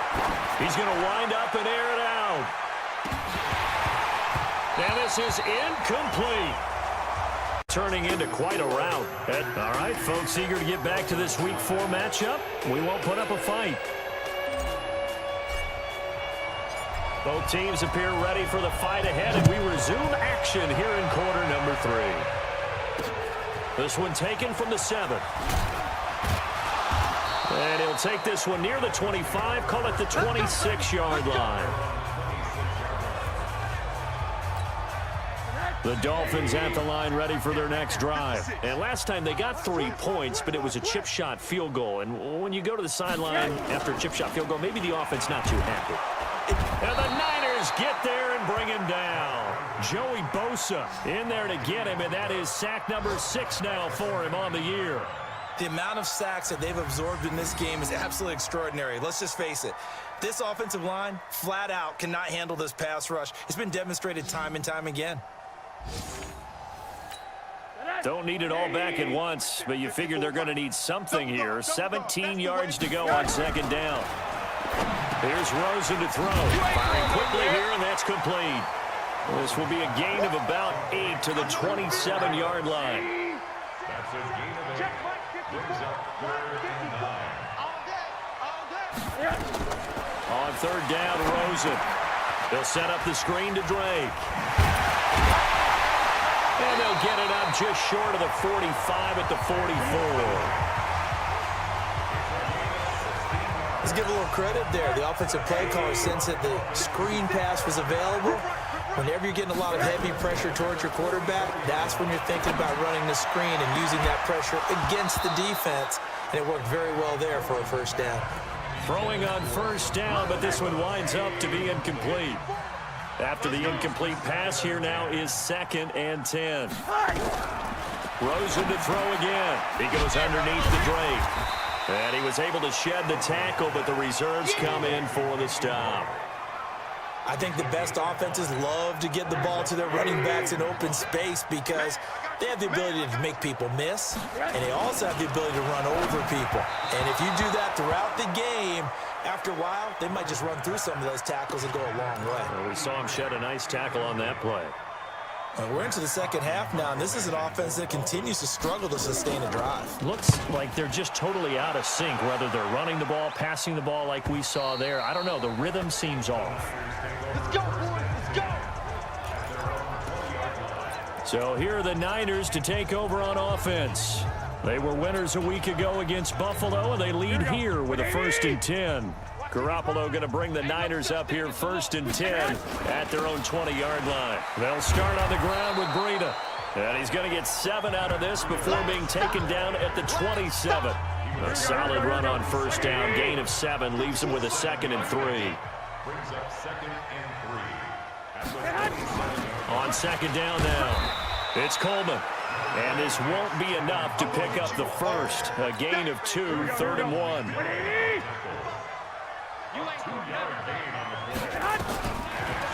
He's going to wind up and air it out. And this is incomplete. Turning into quite a rout. All right, folks, eager to get back to this Week 4 matchup. We won't put up a fight. Both teams appear ready for the fight ahead, and we resume action here in quarter number 3. This one taken from the 7. And he'll take this one near the 25, call it the 26-yard line. The Dolphins at the line ready for their next drive. And last time they got 3 points, but it was a chip shot field goal. And when you go to the sideline after a chip shot field goal, maybe the offense not too happy. And the Niners get there and bring him down. Joey Bosa in there to get him, and that is sack number 6 now for him on the year. The amount of sacks that they've absorbed in this game is absolutely extraordinary. Let's just face it. This offensive line, flat out, cannot handle this pass rush. It's been demonstrated time and time again. Don't need it all back at once, but you figure they're going to need something here. 17 yards to go on 2nd down. Here's Rosen to throw. Firing quickly here, and that's complete. This will be a gain of about 8 to the 27-yard line. On 3rd down, Rosen. They'll set up the screen to Drake. And they'll get it up just short of the 45 at the 44. Let's give a little credit there. The offensive play caller sensed that the screen pass was available. Whenever you're getting a lot of heavy pressure towards your quarterback, that's when you're thinking about running the screen and using that pressure against the defense. And it worked very well there for a first down. Throwing on first down, but this one winds up to be incomplete. After the incomplete pass, here now is 2nd and 10. Rosen to throw again. He goes underneath the Drake. And he was able to shed the tackle, but the reserves come in for the stop. I think the best offenses love to get the ball to their running backs in open space because they have the ability to make people miss, and they also have the ability to run over people. And if you do that throughout the game, after a while, they might just run through some of those tackles and go a long way. Well, we saw him shed a nice tackle on that play. We're into the second half now, and this is an offense that continues to struggle to sustain a drive. Looks like they're just totally out of sync, whether they're running the ball, passing the ball like we saw there. I don't know. The rhythm seems off. Let's go, boys. Let's go. So here are the Niners to take over on offense. They were winners a week ago against Buffalo, and they lead here with a 1st and 10. Garoppolo going to bring the Niners up here 1st and 10 at their own 20-yard line. They'll start on the ground with Breida. And he's going to get 7 out of this before being taken down at the 27. A solid run on first down. Gain of 7 leaves him with a 2nd and 3. Brings up 2nd and 3. On 2nd down now, it's Coleman. And this won't be enough to pick up the first. A gain of 2, 3rd and 1.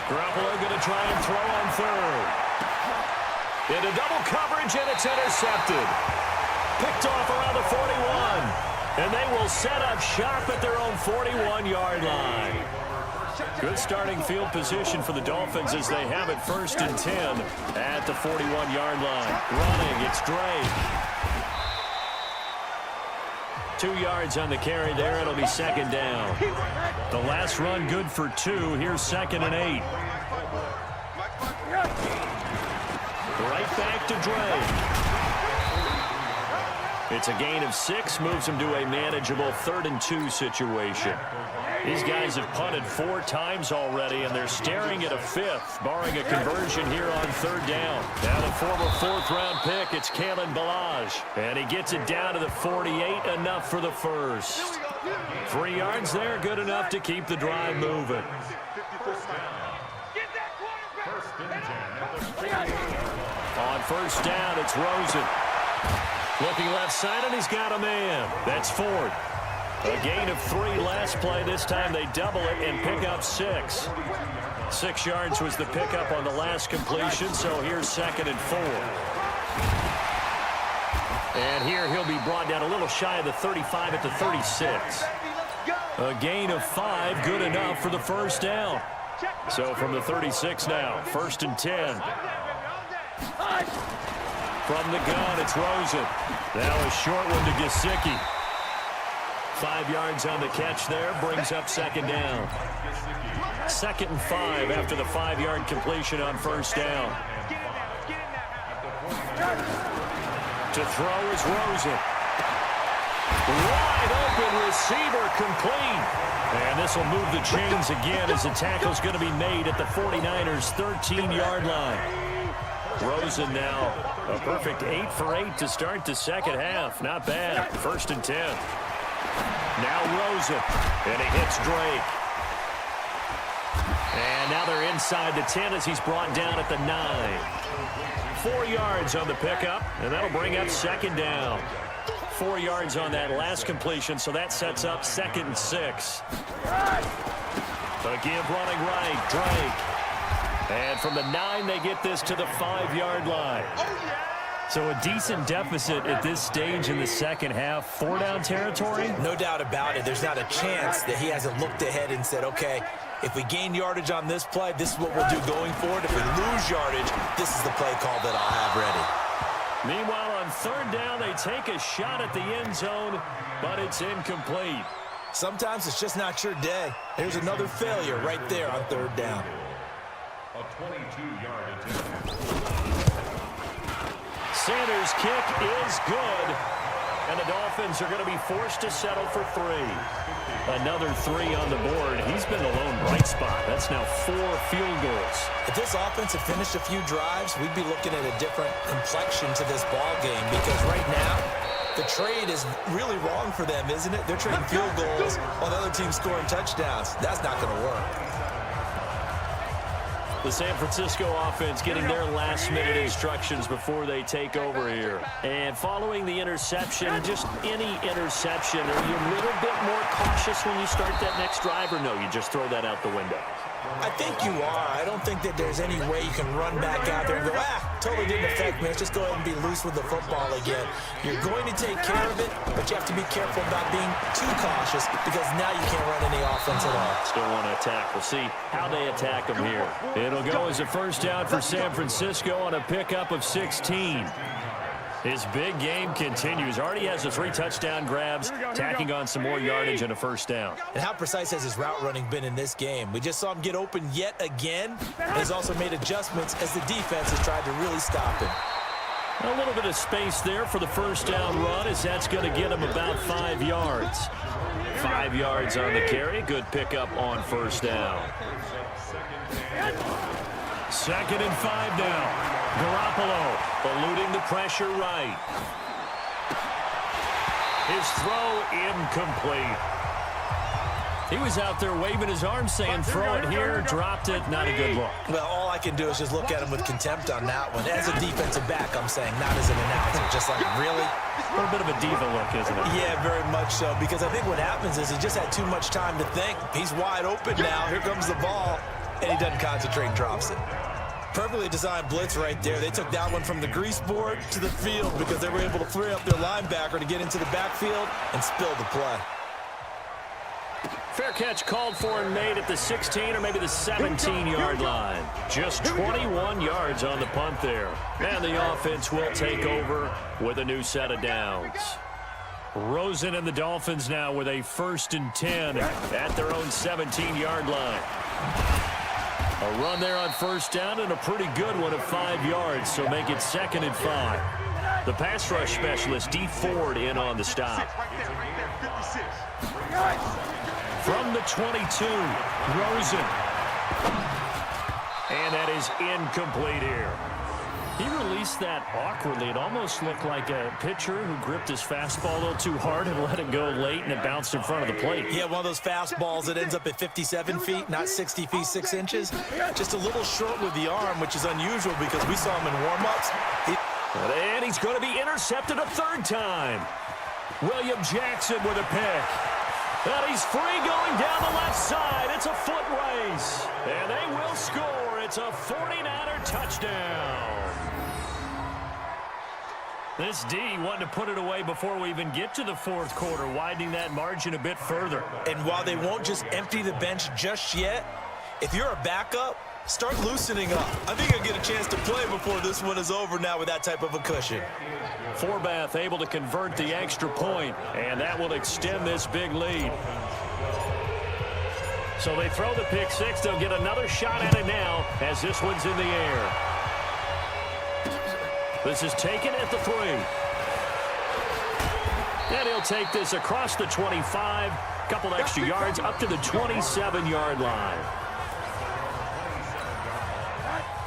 Garoppolo going to try and throw on 3rd. Into double coverage, and it's intercepted. Picked off around the 41. And they will set up shop at their own 41-yard line. Good starting field position for the Dolphins as they have it 1st and 10 at the 41-yard line. Running, it's Drake. 2 yards on the carry there. It'll be 2nd down. The last run good for 2. Here's 2nd and 8. Right back to Drake. It's a gain of 6. Moves him to a manageable 3rd and 2 situation. These guys have punted 4 times already, and they're staring at a 5th, barring a conversion here on 3rd down. Now the former 4th-round pick, it's Kalen Ballage. And he gets it down to the 48, enough for the first. 3 yards there, good enough to keep the drive moving. On first down, it's Rosen. Looking left side, and he's got a man. That's Ford. A gain of 3 last play. This time they double it and pick up 6. 6 yards was the pickup on the last completion, so here's 2nd and 4. And here he'll be brought down a little shy of the 35 at the 36. A gain of 5, good enough for the first down. So from the 36 now, 1st and 10. From the gun, it's Rosen. Now a short one to Gesicki. 5 yards on the catch there, brings up 2nd down. 2nd and 5 after the 5-yard completion on first down. To throw is Rosen. Wide open receiver, complete. And this will move the chains again as the tackle's going to be made at the 49ers' 13-yard line. Rosen now a perfect 8 for 8 to start the second half. Not bad. 1st and 10. Now Rosen, and he hits Drake. And now they're inside the 10 as he's brought down at the 9. 4 yards on the pickup, and that'll bring up 2nd down. 4 yards on that last completion, so that sets up 2nd and 6. The give running right, Drake. And from the 9, they get this to the 5-yard line. So a decent deficit at this stage in the second half. 4-down territory? No doubt about it. There's not a chance that he hasn't looked ahead and said, okay, if we gain yardage on this play, this is what we'll do going forward. If we lose yardage, this is the play call that I'll have ready. Meanwhile, on 3rd down, they take a shot at the end zone, but it's incomplete. Sometimes it's just not your day. There's another failure right there on 3rd down. A 22-yard attempt. Sanders' kick is good. And the Dolphins are going to be forced to settle for 3. Another 3 on the board. He's been the lone bright spot. That's now 4 field goals. If this offense had finished a few drives, we'd be looking at a different complexion to this ball game, because right now, the trade is really wrong for them, isn't it? They're trading field goals while the other team's scoring touchdowns. That's not going to work. The San Francisco offense getting their last-minute instructions before they take over here. And following the interception, just any interception, are you a little bit more cautious when you start that next drive, or no, you just throw that out the window? I think you are. I don't think that there's any way you can run back out there and go, totally didn't affect me. Let's just go ahead and be loose with the football again. You're going to take care of it, but you have to be careful about being too cautious, because now you can't run any offense at all. Still want to attack. We'll see how they attack them here. It'll go as a first down for San Francisco on a pickup of 16. His big game continues. Already has the 3 touchdown grabs, tacking on some more yardage and a first down. And how precise has his route running been in this game? We just saw him get open yet again. And he's also made adjustments as the defense has tried to really stop him. A little bit of space there for the first down run, as that's going to get him about 5 yards. 5 yards on the carry. Good pickup on first down. 2nd and 5 now. Garoppolo eluding the pressure right. His throw incomplete. He was out there waving his arms saying throw it here, dropped it, not a good look. Well, all I can do is just look at him with contempt on that one. As a defensive back, I'm saying, not as an announcer. Just like, really? A little bit of a diva look, isn't it? Yeah, very much so, because I think what happens is he just had too much time to think. He's wide open now. Here comes the ball, and he doesn't concentrate and drops it. Perfectly designed blitz right there. They took that one from the grease board to the field because they were able to free up their linebacker to get into the backfield and spill the play. Fair catch called for and made at the 16 or maybe the 17-yard line. Just 21 yards on the punt there. And the offense will take over with a new set of downs. Rosen and the Dolphins now with a 1st and 10 at their own 17-yard line. A run there on first down and a pretty good one of 5 yards, so make it 2nd and 5. The pass rush specialist, D. Ford, in on the stop. From the 22, Rosen. And that is incomplete here. He released that awkwardly. It almost looked like a pitcher who gripped his fastball a little too hard and let it go late, and it bounced in front of the plate. Yeah, one of those fastballs that ends up at 57 feet, not 60 feet, 6 inches. Just a little short with the arm, which is unusual because we saw him in warm-ups. And he's going to be intercepted a 3rd time. William Jackson with a pick. And he's free going down the left side. It's a foot race. And they will score. It's a 49er touchdown. This D wanted to put it away before we even get to the 4th quarter, widening that margin a bit further. And while they won't just empty the bench just yet, if you're a backup, start loosening up. I think you'll get a chance to play before this one is over now with that type of a cushion. Forbath able to convert the extra point, and that will extend this big lead. So they throw the pick 6. They'll get another shot at it now as this one's in the air. This is taken at the 3. And he'll take this across the 25. Couple extra yards up to the 27-yard line.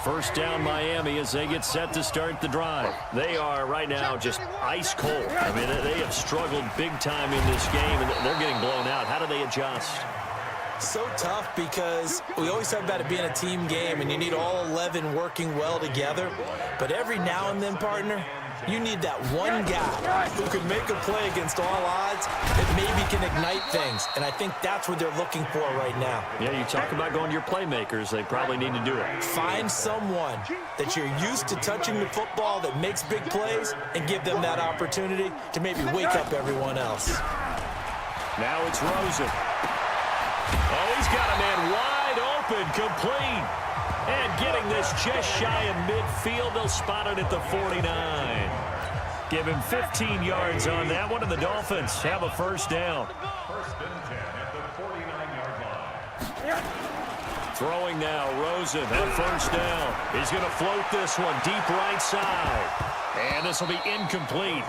First down Miami as they get set to start the drive. They are right now just ice cold. I mean, they have struggled big time in this game, and they're getting blown out. How do they adjust? So tough because we always talk about it being a team game and you need all 11 working well together. But every now and then, partner, you need that one guy who can make a play against all odds that maybe can ignite things. And I think that's what they're looking for right now. Yeah, you talk about going to your playmakers. They probably need to do it. Find someone that you're used to touching the football that makes big plays and give them that opportunity to maybe wake up everyone else. Now it's Rosen. Oh, he's got a man wide open, complete. And getting this just shy of midfield, they'll spot it at the 49. Give him 15 yards on that one, and the Dolphins have a first down. 1st and 10 at the 49-yard line. Throwing now, Rosen at first down. He's going to float this one deep right side. And this will be incomplete.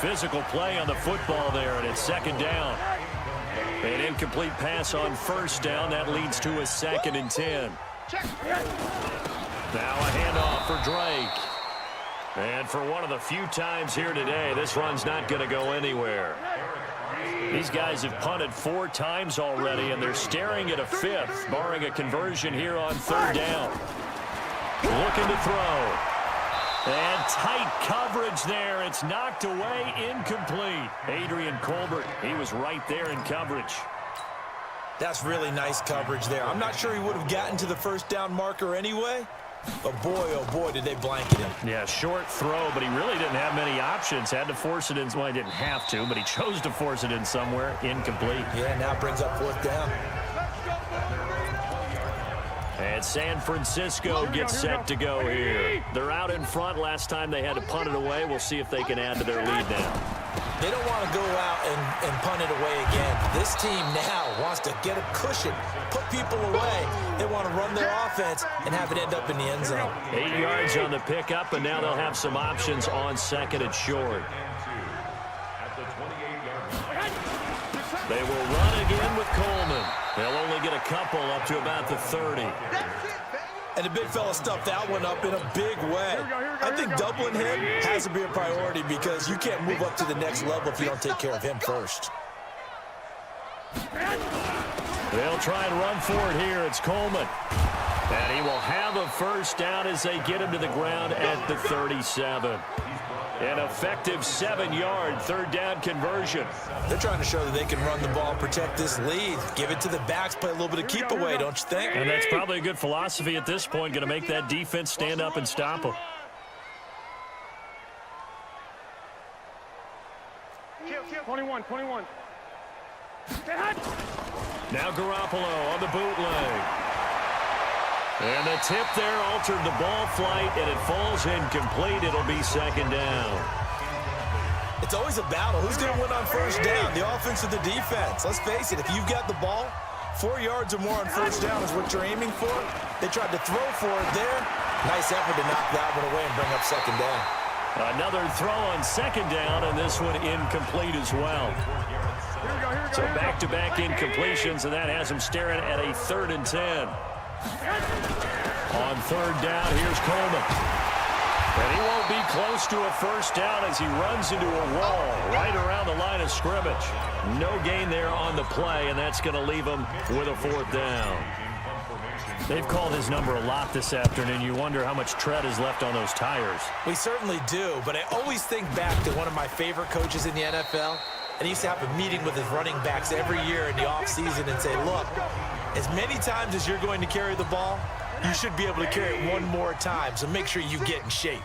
physical play on the football there, and it's second down. An incomplete pass on first down. That leads to a 2nd and 10. Now a handoff for Drake. And for one of the few times here today, this run's not going to go anywhere. These guys have punted 4 times already, and they're staring at a 5th, barring a conversion here on 3rd down. Looking to throw. And tight coverage there. It's knocked away, incomplete. Adrian Colbert, he was right there in coverage. That's really nice coverage there. I'm not sure he would have gotten to the first down marker anyway, but boy, oh boy, did they blanket him. Yeah, short throw, but he really didn't have many options. Had to force it in. Well, he didn't have to, but he chose to force it in somewhere. Incomplete. Yeah, now it brings up 4th down. And San Francisco gets set to go here. They're out in front. Last time they had to punt it away. We'll see if they can add to their lead now. They don't want to go out and punt it away again. This team now wants to get a cushion, put people away. They want to run their offense and have it end up in the end zone. 8 yards on the pickup, and now they'll have some options on 2nd and short. They will run again with Coleman. They'll only get a couple up to about the 30. And the big fella stuffed that one up in a big way. I think doubling him has to be a priority because you can't move up to the next level if you don't take care of him first. They'll try and run for it here. It's Coleman. And he will have a first down as they get him to the ground at the 37. An effective 7-yard 3rd down conversion. They're trying to show that they can run the ball and protect this lead. Give it to the backs, play a little bit of keep away, don't you think? And that's probably a good philosophy at this point. Going to make that defense stand up and stop them. Kill, 21. Now Garoppolo on the bootleg. And the tip there altered the ball flight, and it falls incomplete. It'll be 2nd down. It's always a battle. Who's going to win on first down, the offense or the defense? Let's face it, if you've got the ball, 4 yards or more on first down is what you're aiming for. They tried to throw for it there. Nice effort to knock that one away and bring up 2nd down. Another throw on 2nd down, and this one incomplete as well. So back-to-back incompletions, and that has them staring at a 3rd and 10. On 3rd down, here's Coleman. And he won't be close to a first down as he runs into a wall right around the line of scrimmage. No gain there on the play, and that's going to leave him with a 4th down. They've called his number a lot this afternoon. You wonder how much tread is left on those tires. We certainly do, but I always think back to one of my favorite coaches in the NFL. And he used to have a meeting with his running backs every year in the offseason and say, look, as many times as you're going to carry the ball, you should be able to carry it one more time, so make sure you get in shape.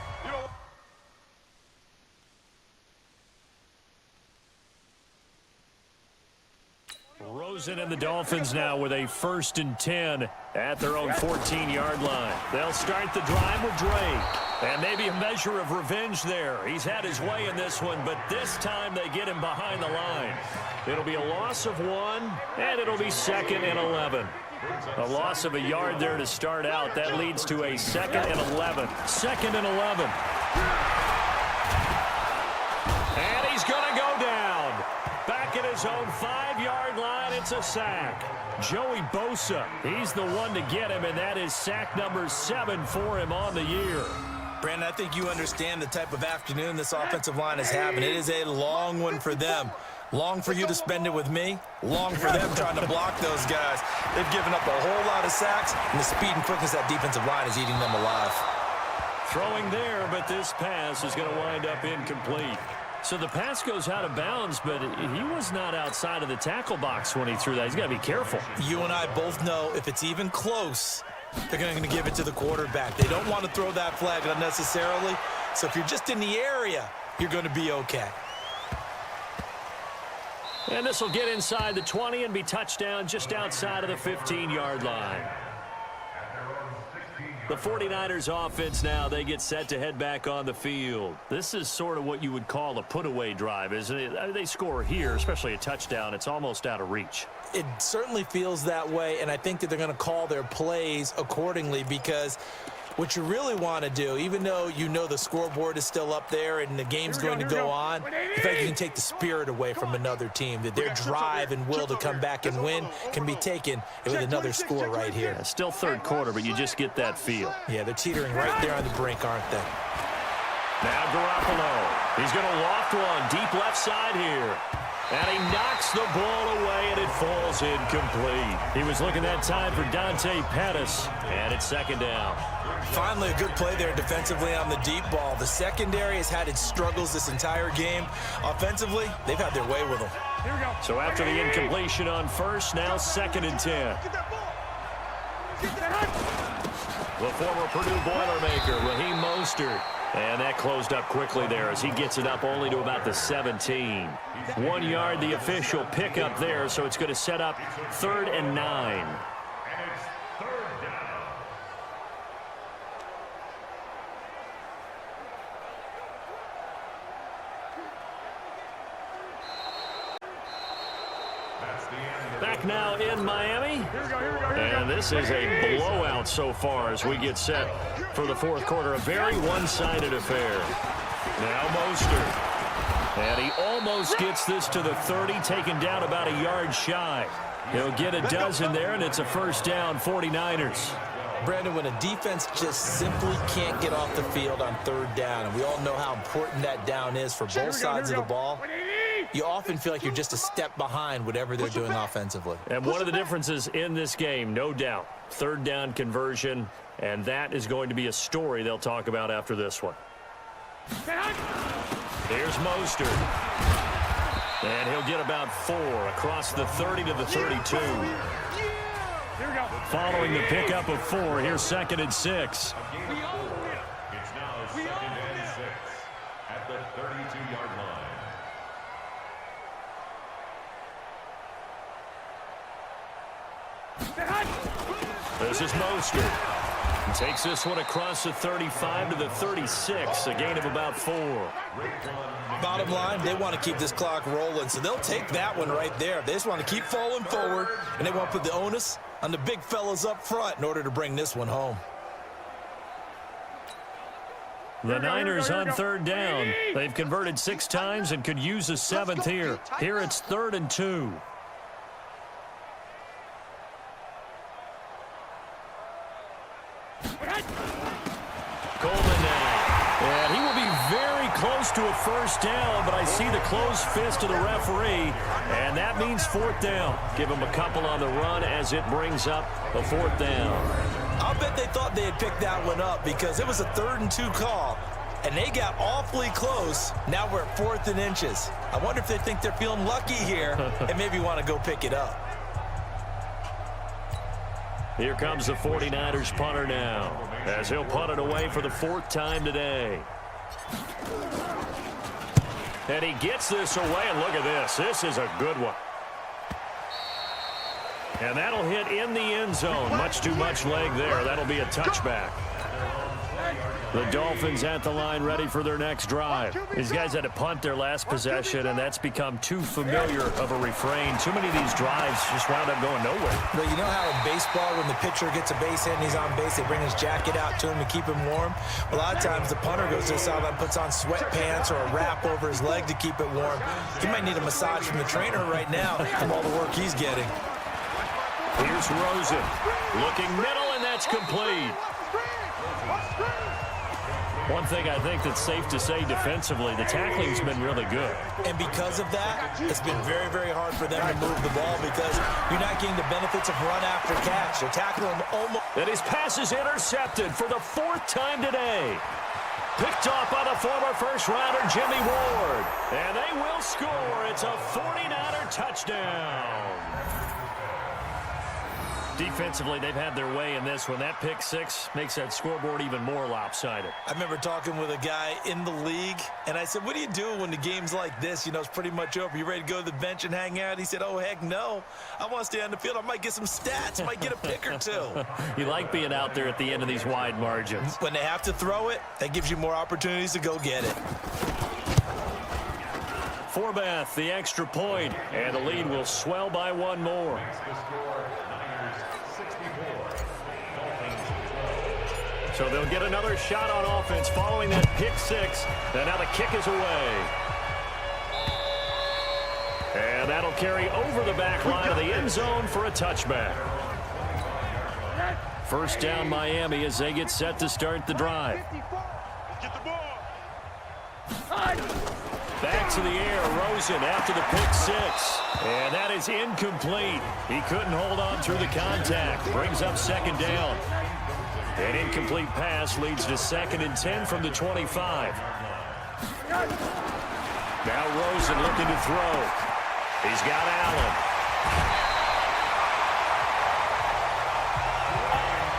Rosen and the Dolphins now with a 1st and 10 at their own 14-yard line. They'll start the drive with Drake. And maybe a measure of revenge there. He's had his way in this one, but this time they get him behind the line. It'll be a loss of 1, and it'll be 2nd and 11. A loss of a yard there to start out. That leads to a 2nd and 11. 2nd and 11. And he's going to go down. Back at his own 5-yard line, it's a sack. Joey Bosa, he's the one to get him, and that is sack number 7 for him on the year. Brandon, I think you understand the type of afternoon this offensive line is having. It is a long one for them. Long for you to spend it with me. Long for them trying to block those guys. They've given up a whole lot of sacks, and the speed and quickness of that defensive line is eating them alive. Throwing there, but this pass is going to wind up incomplete. So the pass goes out of bounds, but he was not outside of the tackle box when he threw that. He's got to be careful. You and I both know if it's even close, they're going to give it to the quarterback. They don't want to throw that flag unnecessarily. So if you're just in the area, you're going to be okay. And this will get inside the 20 and be touchdown just outside of the 15-yard line. The 49ers offense now, they get set to head back on the field. This is sort of what you would call a put-away drive, isn't it? They score here, especially a touchdown. It's almost out of reach. It certainly feels that way, and I think that they're going to call their plays accordingly because What you really want to do, even though you know the scoreboard is still up there and the game's going to go on, the fact you can take the spirit away from another team, that their drive and will to come back and win can be taken with another score right here. Yeah, still third quarter, but you just get that feel. Yeah, they're teetering right there on the brink, aren't they? Now Garoppolo. He's going to loft one deep left side here. And he knocks the ball away, and it falls incomplete. He was looking that time for Dante Pettis, and it's second down. Finally, a good play there defensively on the deep ball. The secondary has had its struggles this entire game. Offensively, they've had their way with them. Here we go. So after the incompletion on first, now 2nd and 10. Get that ball. Get that. The former Purdue Boilermaker, Raheem Mostert. And that closed up quickly there as he gets it up only to about the 17. 1 yard, the official pickup there, so it's going to set up 3rd and 9. And it's 3rd down. That's the end of Back now in Miami. Here we go. Here we go. Here we go. And this is a blowout so far as we get set for the 4th quarter. A very one-sided affair. Now Mostert. And he almost gets this to the 30, taken down about a yard shy. He'll get a dozen there, and it's a first down, 49ers. Brandon, when a defense just simply can't get off the field on 3rd down, and we all know how important that down is for both sides of the ball, you often feel like you're just a step behind whatever they're doing offensively. And one of the differences in this game, no doubt, 3rd down conversion, and that is going to be a story they'll talk about after this one. Here's Mostert. And he'll get about 4 across the 30 to the 32. Here we go. Following the pickup of 4, here's 2nd and 6. It's now 2nd and 6 at the 32-yard line. This is Mostert. Takes this one across the 35 to the 36, a gain of about 4. Bottom line, they want to keep this clock rolling, so they'll take that one right there. They just want to keep falling forward, and they want to put the onus on the big fellas up front in order to bring this one home. The Niners on 3rd down. They've converted 6 times and could use a 7th here. Here it's 3rd and 2. Coleman now. And he will be very close to a first down, but I see the closed fist of the referee, and that means 4th down. Give him a couple on the run as it brings up a 4th down. I'll bet they thought they had picked that one up because it was a 3rd and 2 call, and they got awfully close. Now we're at 4th and inches. I wonder if they think they're feeling lucky here and maybe want to go pick it up. Here comes the 49ers punter now, as he'll punt it away for the 4th time today. And he gets this away, and look at this. This is a good one. And that'll hit in the end zone. Much too much leg there. That'll be a touchback. The Dolphins at the line ready for their next drive. These guys had to punt their last possession, and that's become too familiar of a refrain. Too many of these drives just wound up going nowhere. But you know how in baseball, when the pitcher gets a base hit and he's on base, they bring his jacket out to him to keep him warm? A lot of times the punter goes to the sideline, puts on sweatpants or a wrap over his leg to keep it warm. He might need a massage from the trainer right now from all the work he's getting. Here's Rosen. Looking middle, and that's complete. One thing I think that's safe to say defensively, the tackling's been really good. And because of that, it's been very, very hard for them to move the ball because you're not getting the benefits of run after catch. They're tackling almost. And his pass is intercepted for the 4th time today. Picked off by the former first-rounder Jimmy Ward. And they will score. It's a 49er touchdown. Defensively, they've had their way in this one. That pick 6 makes that scoreboard even more lopsided. I remember talking with a guy in the league, and I said, what do you do when the game's like this? You know, it's pretty much over. You ready to go to the bench and hang out? He said, oh, heck no. I want to stay on the field. I might get some stats. I might get a pick or 2. You like being out there at the end of these wide margins. When they have to throw it, that gives you more opportunities to go get it. Forbath, the extra point, and the lead will swell by 1 more. So they'll get another shot on offense following that pick six. And now the kick is away. And that'll carry over the back line of the end zone for a touchback. First down Miami as they get set to start the drive. Get the ball. Back to the air, Rosen after the pick six. And that is incomplete. He couldn't hold on through the contact. Brings up second down. An incomplete pass leads to 2nd and 10 from the 25. Now Rosen looking to throw. He's got Allen.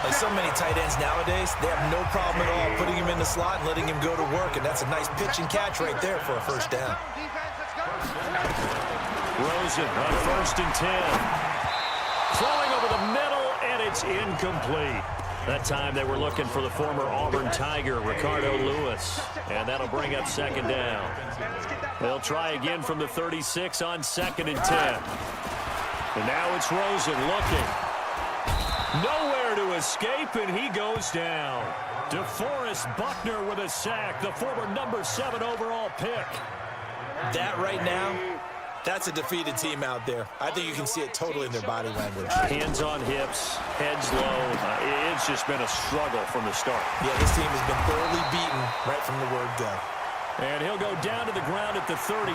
Like so many tight ends nowadays, they have no problem at all putting him in the slot and letting him go to work, and that's a nice pitch and catch right there for a first down. Rosen on 1st and 10. Throwing over the middle, and it's incomplete. That time they were looking for the former Auburn Tiger, Ricardo Lewis, and that'll bring up 2nd down. They'll try again from the 36 on 2nd and 10. And now it's Rosen looking. Nowhere to escape, and he goes down. DeForest Buckner with a sack, the former number 7 overall pick. That right now, that's a defeated team out there. I think you can see it totally in their body language. Hands on hips, heads low. It's just been a struggle from the start. Yeah, this team has been thoroughly beaten right from the word go. And he'll go down to the ground at the 39,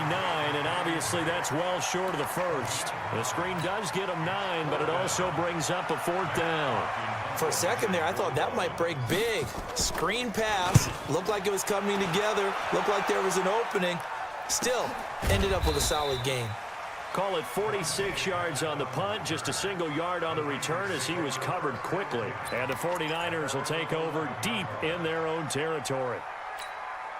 and obviously that's well short of the first. The screen does get him 9, but it also brings up a 4th down. For a second there, I thought that might break big. Screen pass, looked like it was coming together, looked like there was an opening. Still, ended up with a solid gain. Call it 46 yards on the punt, just a single yard on the return as he was covered quickly. And the 49ers will take over deep in their own territory.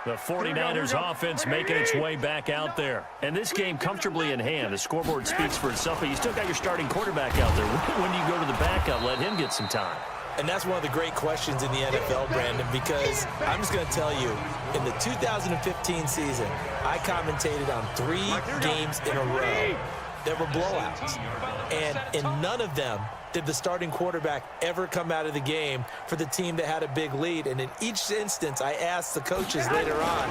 The 49ers offense making its way back out there. And this game comfortably in hand. The scoreboard speaks for itself, but you still got your starting quarterback out there. When do you go to the backup, let him get some time? And that's one of the great questions in the NFL, Brandon, because I'm just going to tell you, in the 2015 season, I commentated on 3 games in a row. There were blowouts. And in none of them did the starting quarterback ever come out of the game for the team that had a big lead. And in each instance, I asked the coaches later on,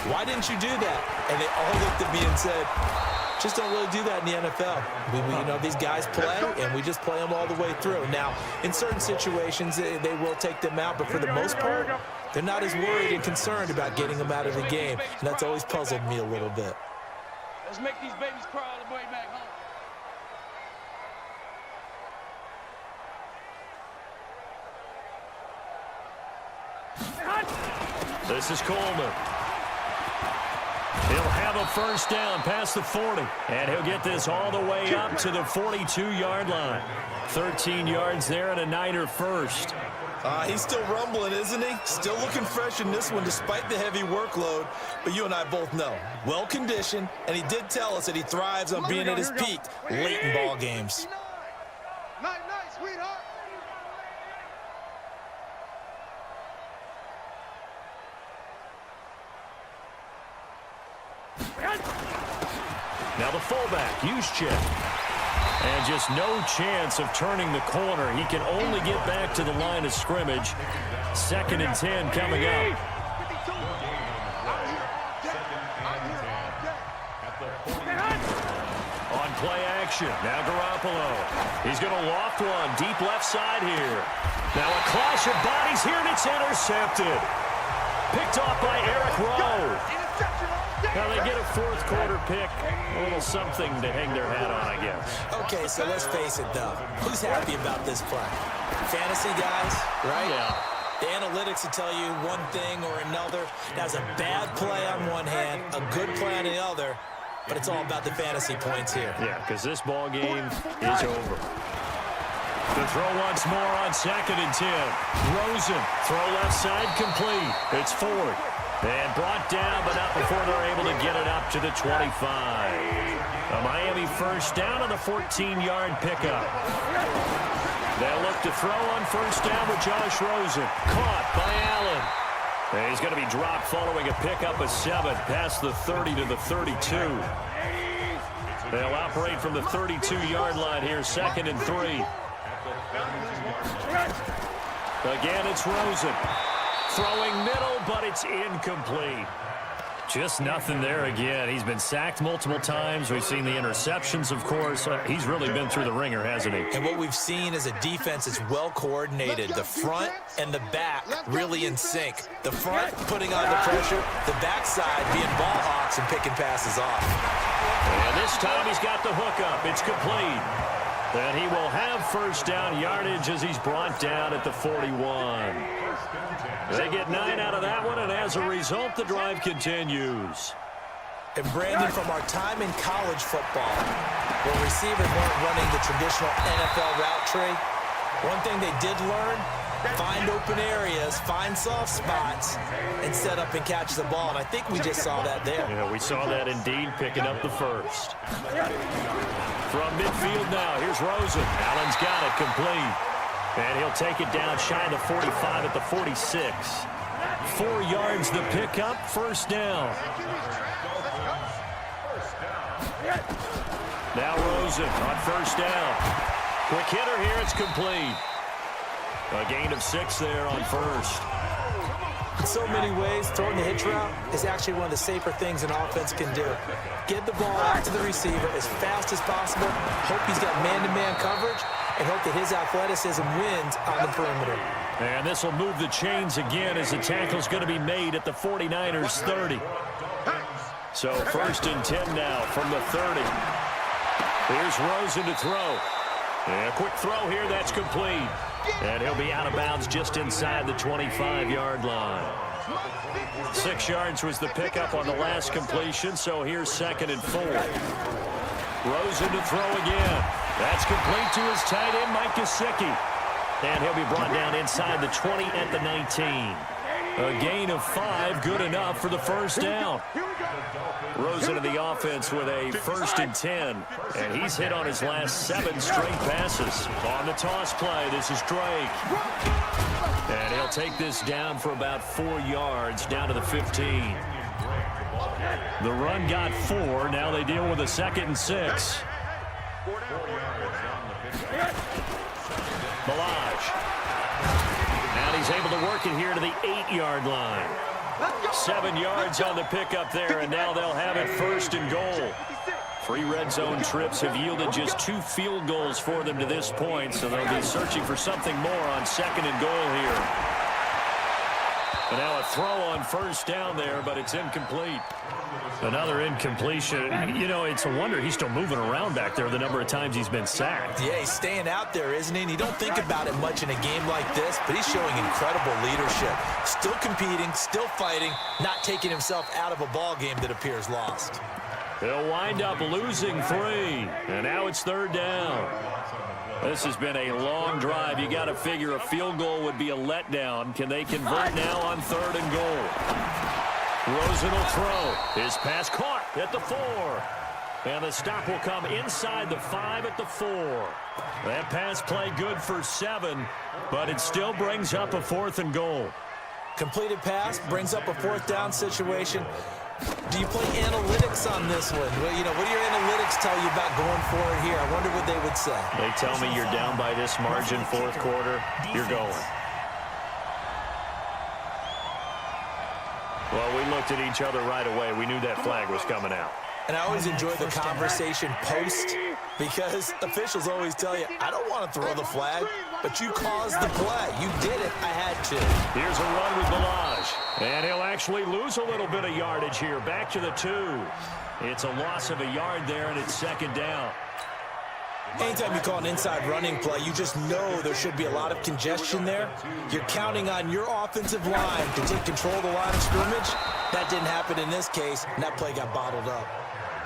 why didn't you do that? And they all looked at me and said, just don't really do that in the NFL. You know, these guys play, and we just play them all the way through. Now, in certain situations, they will take them out, but for the most part, they're not as worried and concerned about getting them out of the game, and that's always puzzled me a little bit. Let's make these babies cry all the way back home. This is Coleman. He'll have a first down past the 40, and he'll get this all the way up to the 42-yard line. 13 yards there and a Niner first. He's still rumbling, isn't he? Still looking fresh in this one despite the heavy workload. But you and I both know, well-conditioned, and he did tell us that he thrives on being at his peak late in ball games. Night, sweetheart. Now the fullback, Juszczyk. And just no chance of turning the corner. He can only get back to the line of scrimmage. 2nd and 10 coming up. On play action, now Garoppolo. He's going to loft one, deep left side here. Now a clash of bodies here, and it's intercepted. Picked off by Eric Rowe. Now they get a 4th quarter pick. A little something to hang their hat on, I guess. Okay, so let's face it, though. Who's happy about this play? Fantasy guys, right? Yeah. The analytics will tell you one thing or another. That's a bad play on one hand, a good play on the other, but it's all about the fantasy points here. Yeah, because this ball game is over. The throw once more on 2nd and 10. Rosen, throw left side complete. It's Ford. And brought down, but not before they're able to get it up to the 25. A Miami first down on the 14-yard pickup. They'll look to throw on first down with Josh Rosen. Caught by Allen. And he's going to be dropped following a pickup of 7 past the 30 to the 32. They'll operate from the 32-yard line here, 2nd and 3. Again, it's Rosen. Throwing middle, but it's incomplete. Just nothing there again. He's been sacked multiple times. We've seen the interceptions, of course. He's really been through the ringer, hasn't he? And what we've seen is a defense that's well coordinated. The front and the back really in sync. The front putting on the pressure, the backside being ball hawks and picking passes off. And this time he's got the hook up. It's complete. And he will have first down yardage as he's brought down at the 41. They get 9 out of that one, and as a result, the drive continues. And Brandon, from our time in college football, where receivers weren't running the traditional NFL route tree, one thing they did learn, find open areas, find soft spots, and set up and catch the ball. And I think we just saw that there. Yeah, we saw that indeed, picking up the first. From midfield now, here's Rosen. Allen's got it complete. And he'll take it down shy of the 45 at the 46. 4 yards the pickup, first down. Now Rosen on first down. Quick hitter here, it's complete. A gain of 6 there on first. In so many ways, throwing the hitch route is actually one of the safer things an offense can do. Get the ball out to the receiver as fast as possible, hope he's got man-to-man coverage, and hope that his athleticism wins on the perimeter. And this will move the chains again as the tackle's going to be made at the 49ers 30. So first and 10 now from the 30. Here's Rosen to throw. And a quick throw here, that's complete. And he'll be out of bounds just inside the 25-yard line. 6 yards was the pickup on the last completion, so here's 2nd and 4. Rosen to throw again. That's complete to his tight end, Mike Gesicki. And he'll be brought down inside the 20 at the 19. A gain of 5, good enough for the first down. Rosen in the offense with a 1st and 10. And he's hit on his last 7 straight passes. On the toss play, this is Drake. And he'll take this down for about 4 yards, down to the 15. The run got 4. Now they deal with a 2nd and 6. Balaj. And he's able to work it here to the 8-yard line. 7 yards on the pickup there, and now they'll have it 1st and goal. 3 red zone trips have yielded just 2 field goals for them to this point, so they'll be searching for something more on 2nd and goal here. And now a throw on first down there, but it's incomplete. Another incompletion. You know, it's a wonder he's still moving around back there the number of times he's been sacked. Yeah, he's staying out there, isn't he? And you don't think about it much in a game like this, but he's showing incredible leadership. Still competing, still fighting, not taking himself out of a ball game that appears lost. They'll wind up losing 3, and now it's 3rd down. This has been a long drive. You got to figure a field goal would be a letdown. Can they convert now on 3rd and goal? Rosen will throw. His pass caught at the 4. And the stop will come inside the 5 at the 4. That pass play good for 7, but it still brings up a 4th and goal. Completed pass brings up a 4th down situation. Do you play analytics on this one? Well, you know, what do your analytics tell you about going for it here? I wonder what they would say. They tell me you're down by this margin, 4th quarter, you're going. Well, we looked at each other right away. We knew that flag was coming out. And I always enjoy the conversation post because officials always tell you, I don't want to throw the flag, but you caused the play. You did it. I had to. Here's a run with Balaj. And he'll actually lose a little bit of yardage here. Back to the 2. It's a loss of a yard there, and it's 2nd down. Anytime you call an inside running play, you just know there should be a lot of congestion there. You're counting on your offensive line to take control of the line of scrimmage. That didn't happen in this case, and that play got bottled up.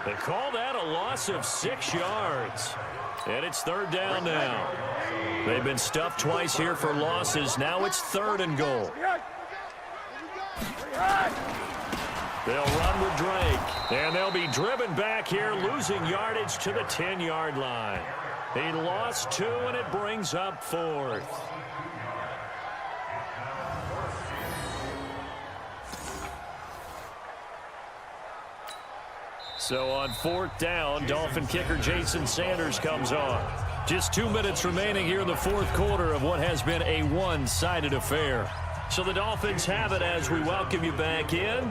They call that a loss of 6 yards. And it's 3rd down now. They've been stuffed twice here for losses. Now it's 3rd and goal. They'll run with Drake. And they'll be driven back here, losing yardage to the 10-yard line. He lost 2, and it brings up 4th. So on 4th down, Dolphin kicker Jason Sanders comes on. Just 2 minutes remaining here in the fourth quarter of what has been a one-sided affair. So the Dolphins have it as we welcome you back in.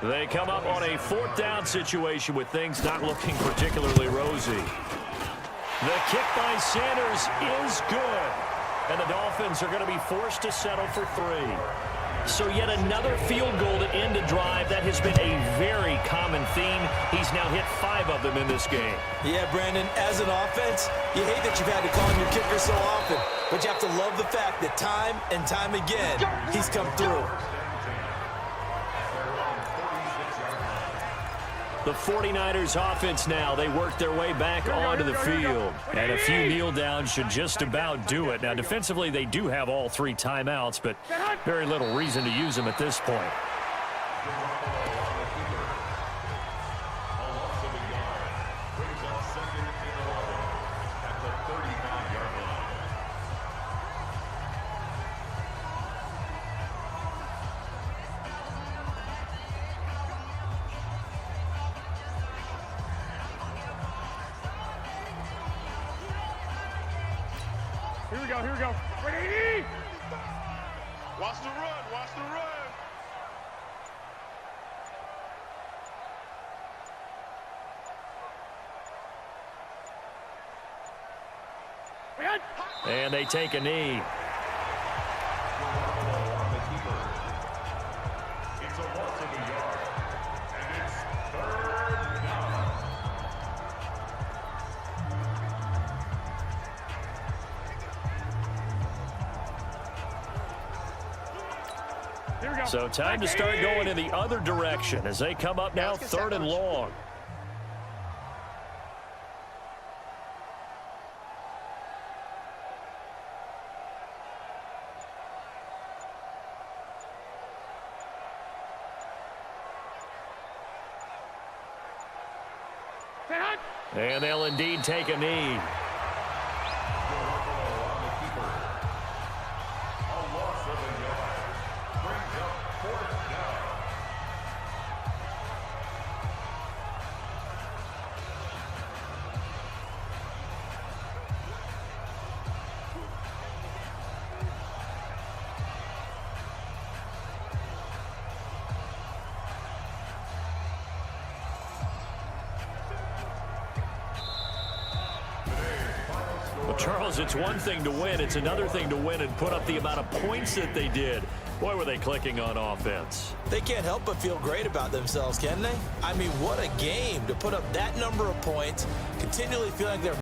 They come up on a fourth down situation with things not looking particularly rosy. The kick by Sanders is good. And the Dolphins are going to be forced to settle for 3. So yet another field goal to end a drive. That has been a very common theme. He's now hit 5 of them in this game. Yeah, Brandon, as an offense, you hate that you've had to call on your kicker so often, but you have to love the fact that time and time again, he's come through. The 49ers offense now, they work their way back onto the field. And a few kneel downs should just about do it. Now, defensively, they do have all 3 timeouts, but very little reason to use them at this point. Here we go, here we go. Ready? Watch the run, watch the run. And they take a knee. It's a loss of a yard. And it's 3rd down. Here we go. So time to start going in the other direction as they come up now 3rd and long. And they'll indeed take a knee. Charles, it's one thing to win. It's another thing to win and put up the amount of points that they did. Boy, were they clicking on offense. They can't help but feel great about themselves, can they? I mean, what a game to put up that number of points, continually feeling like they're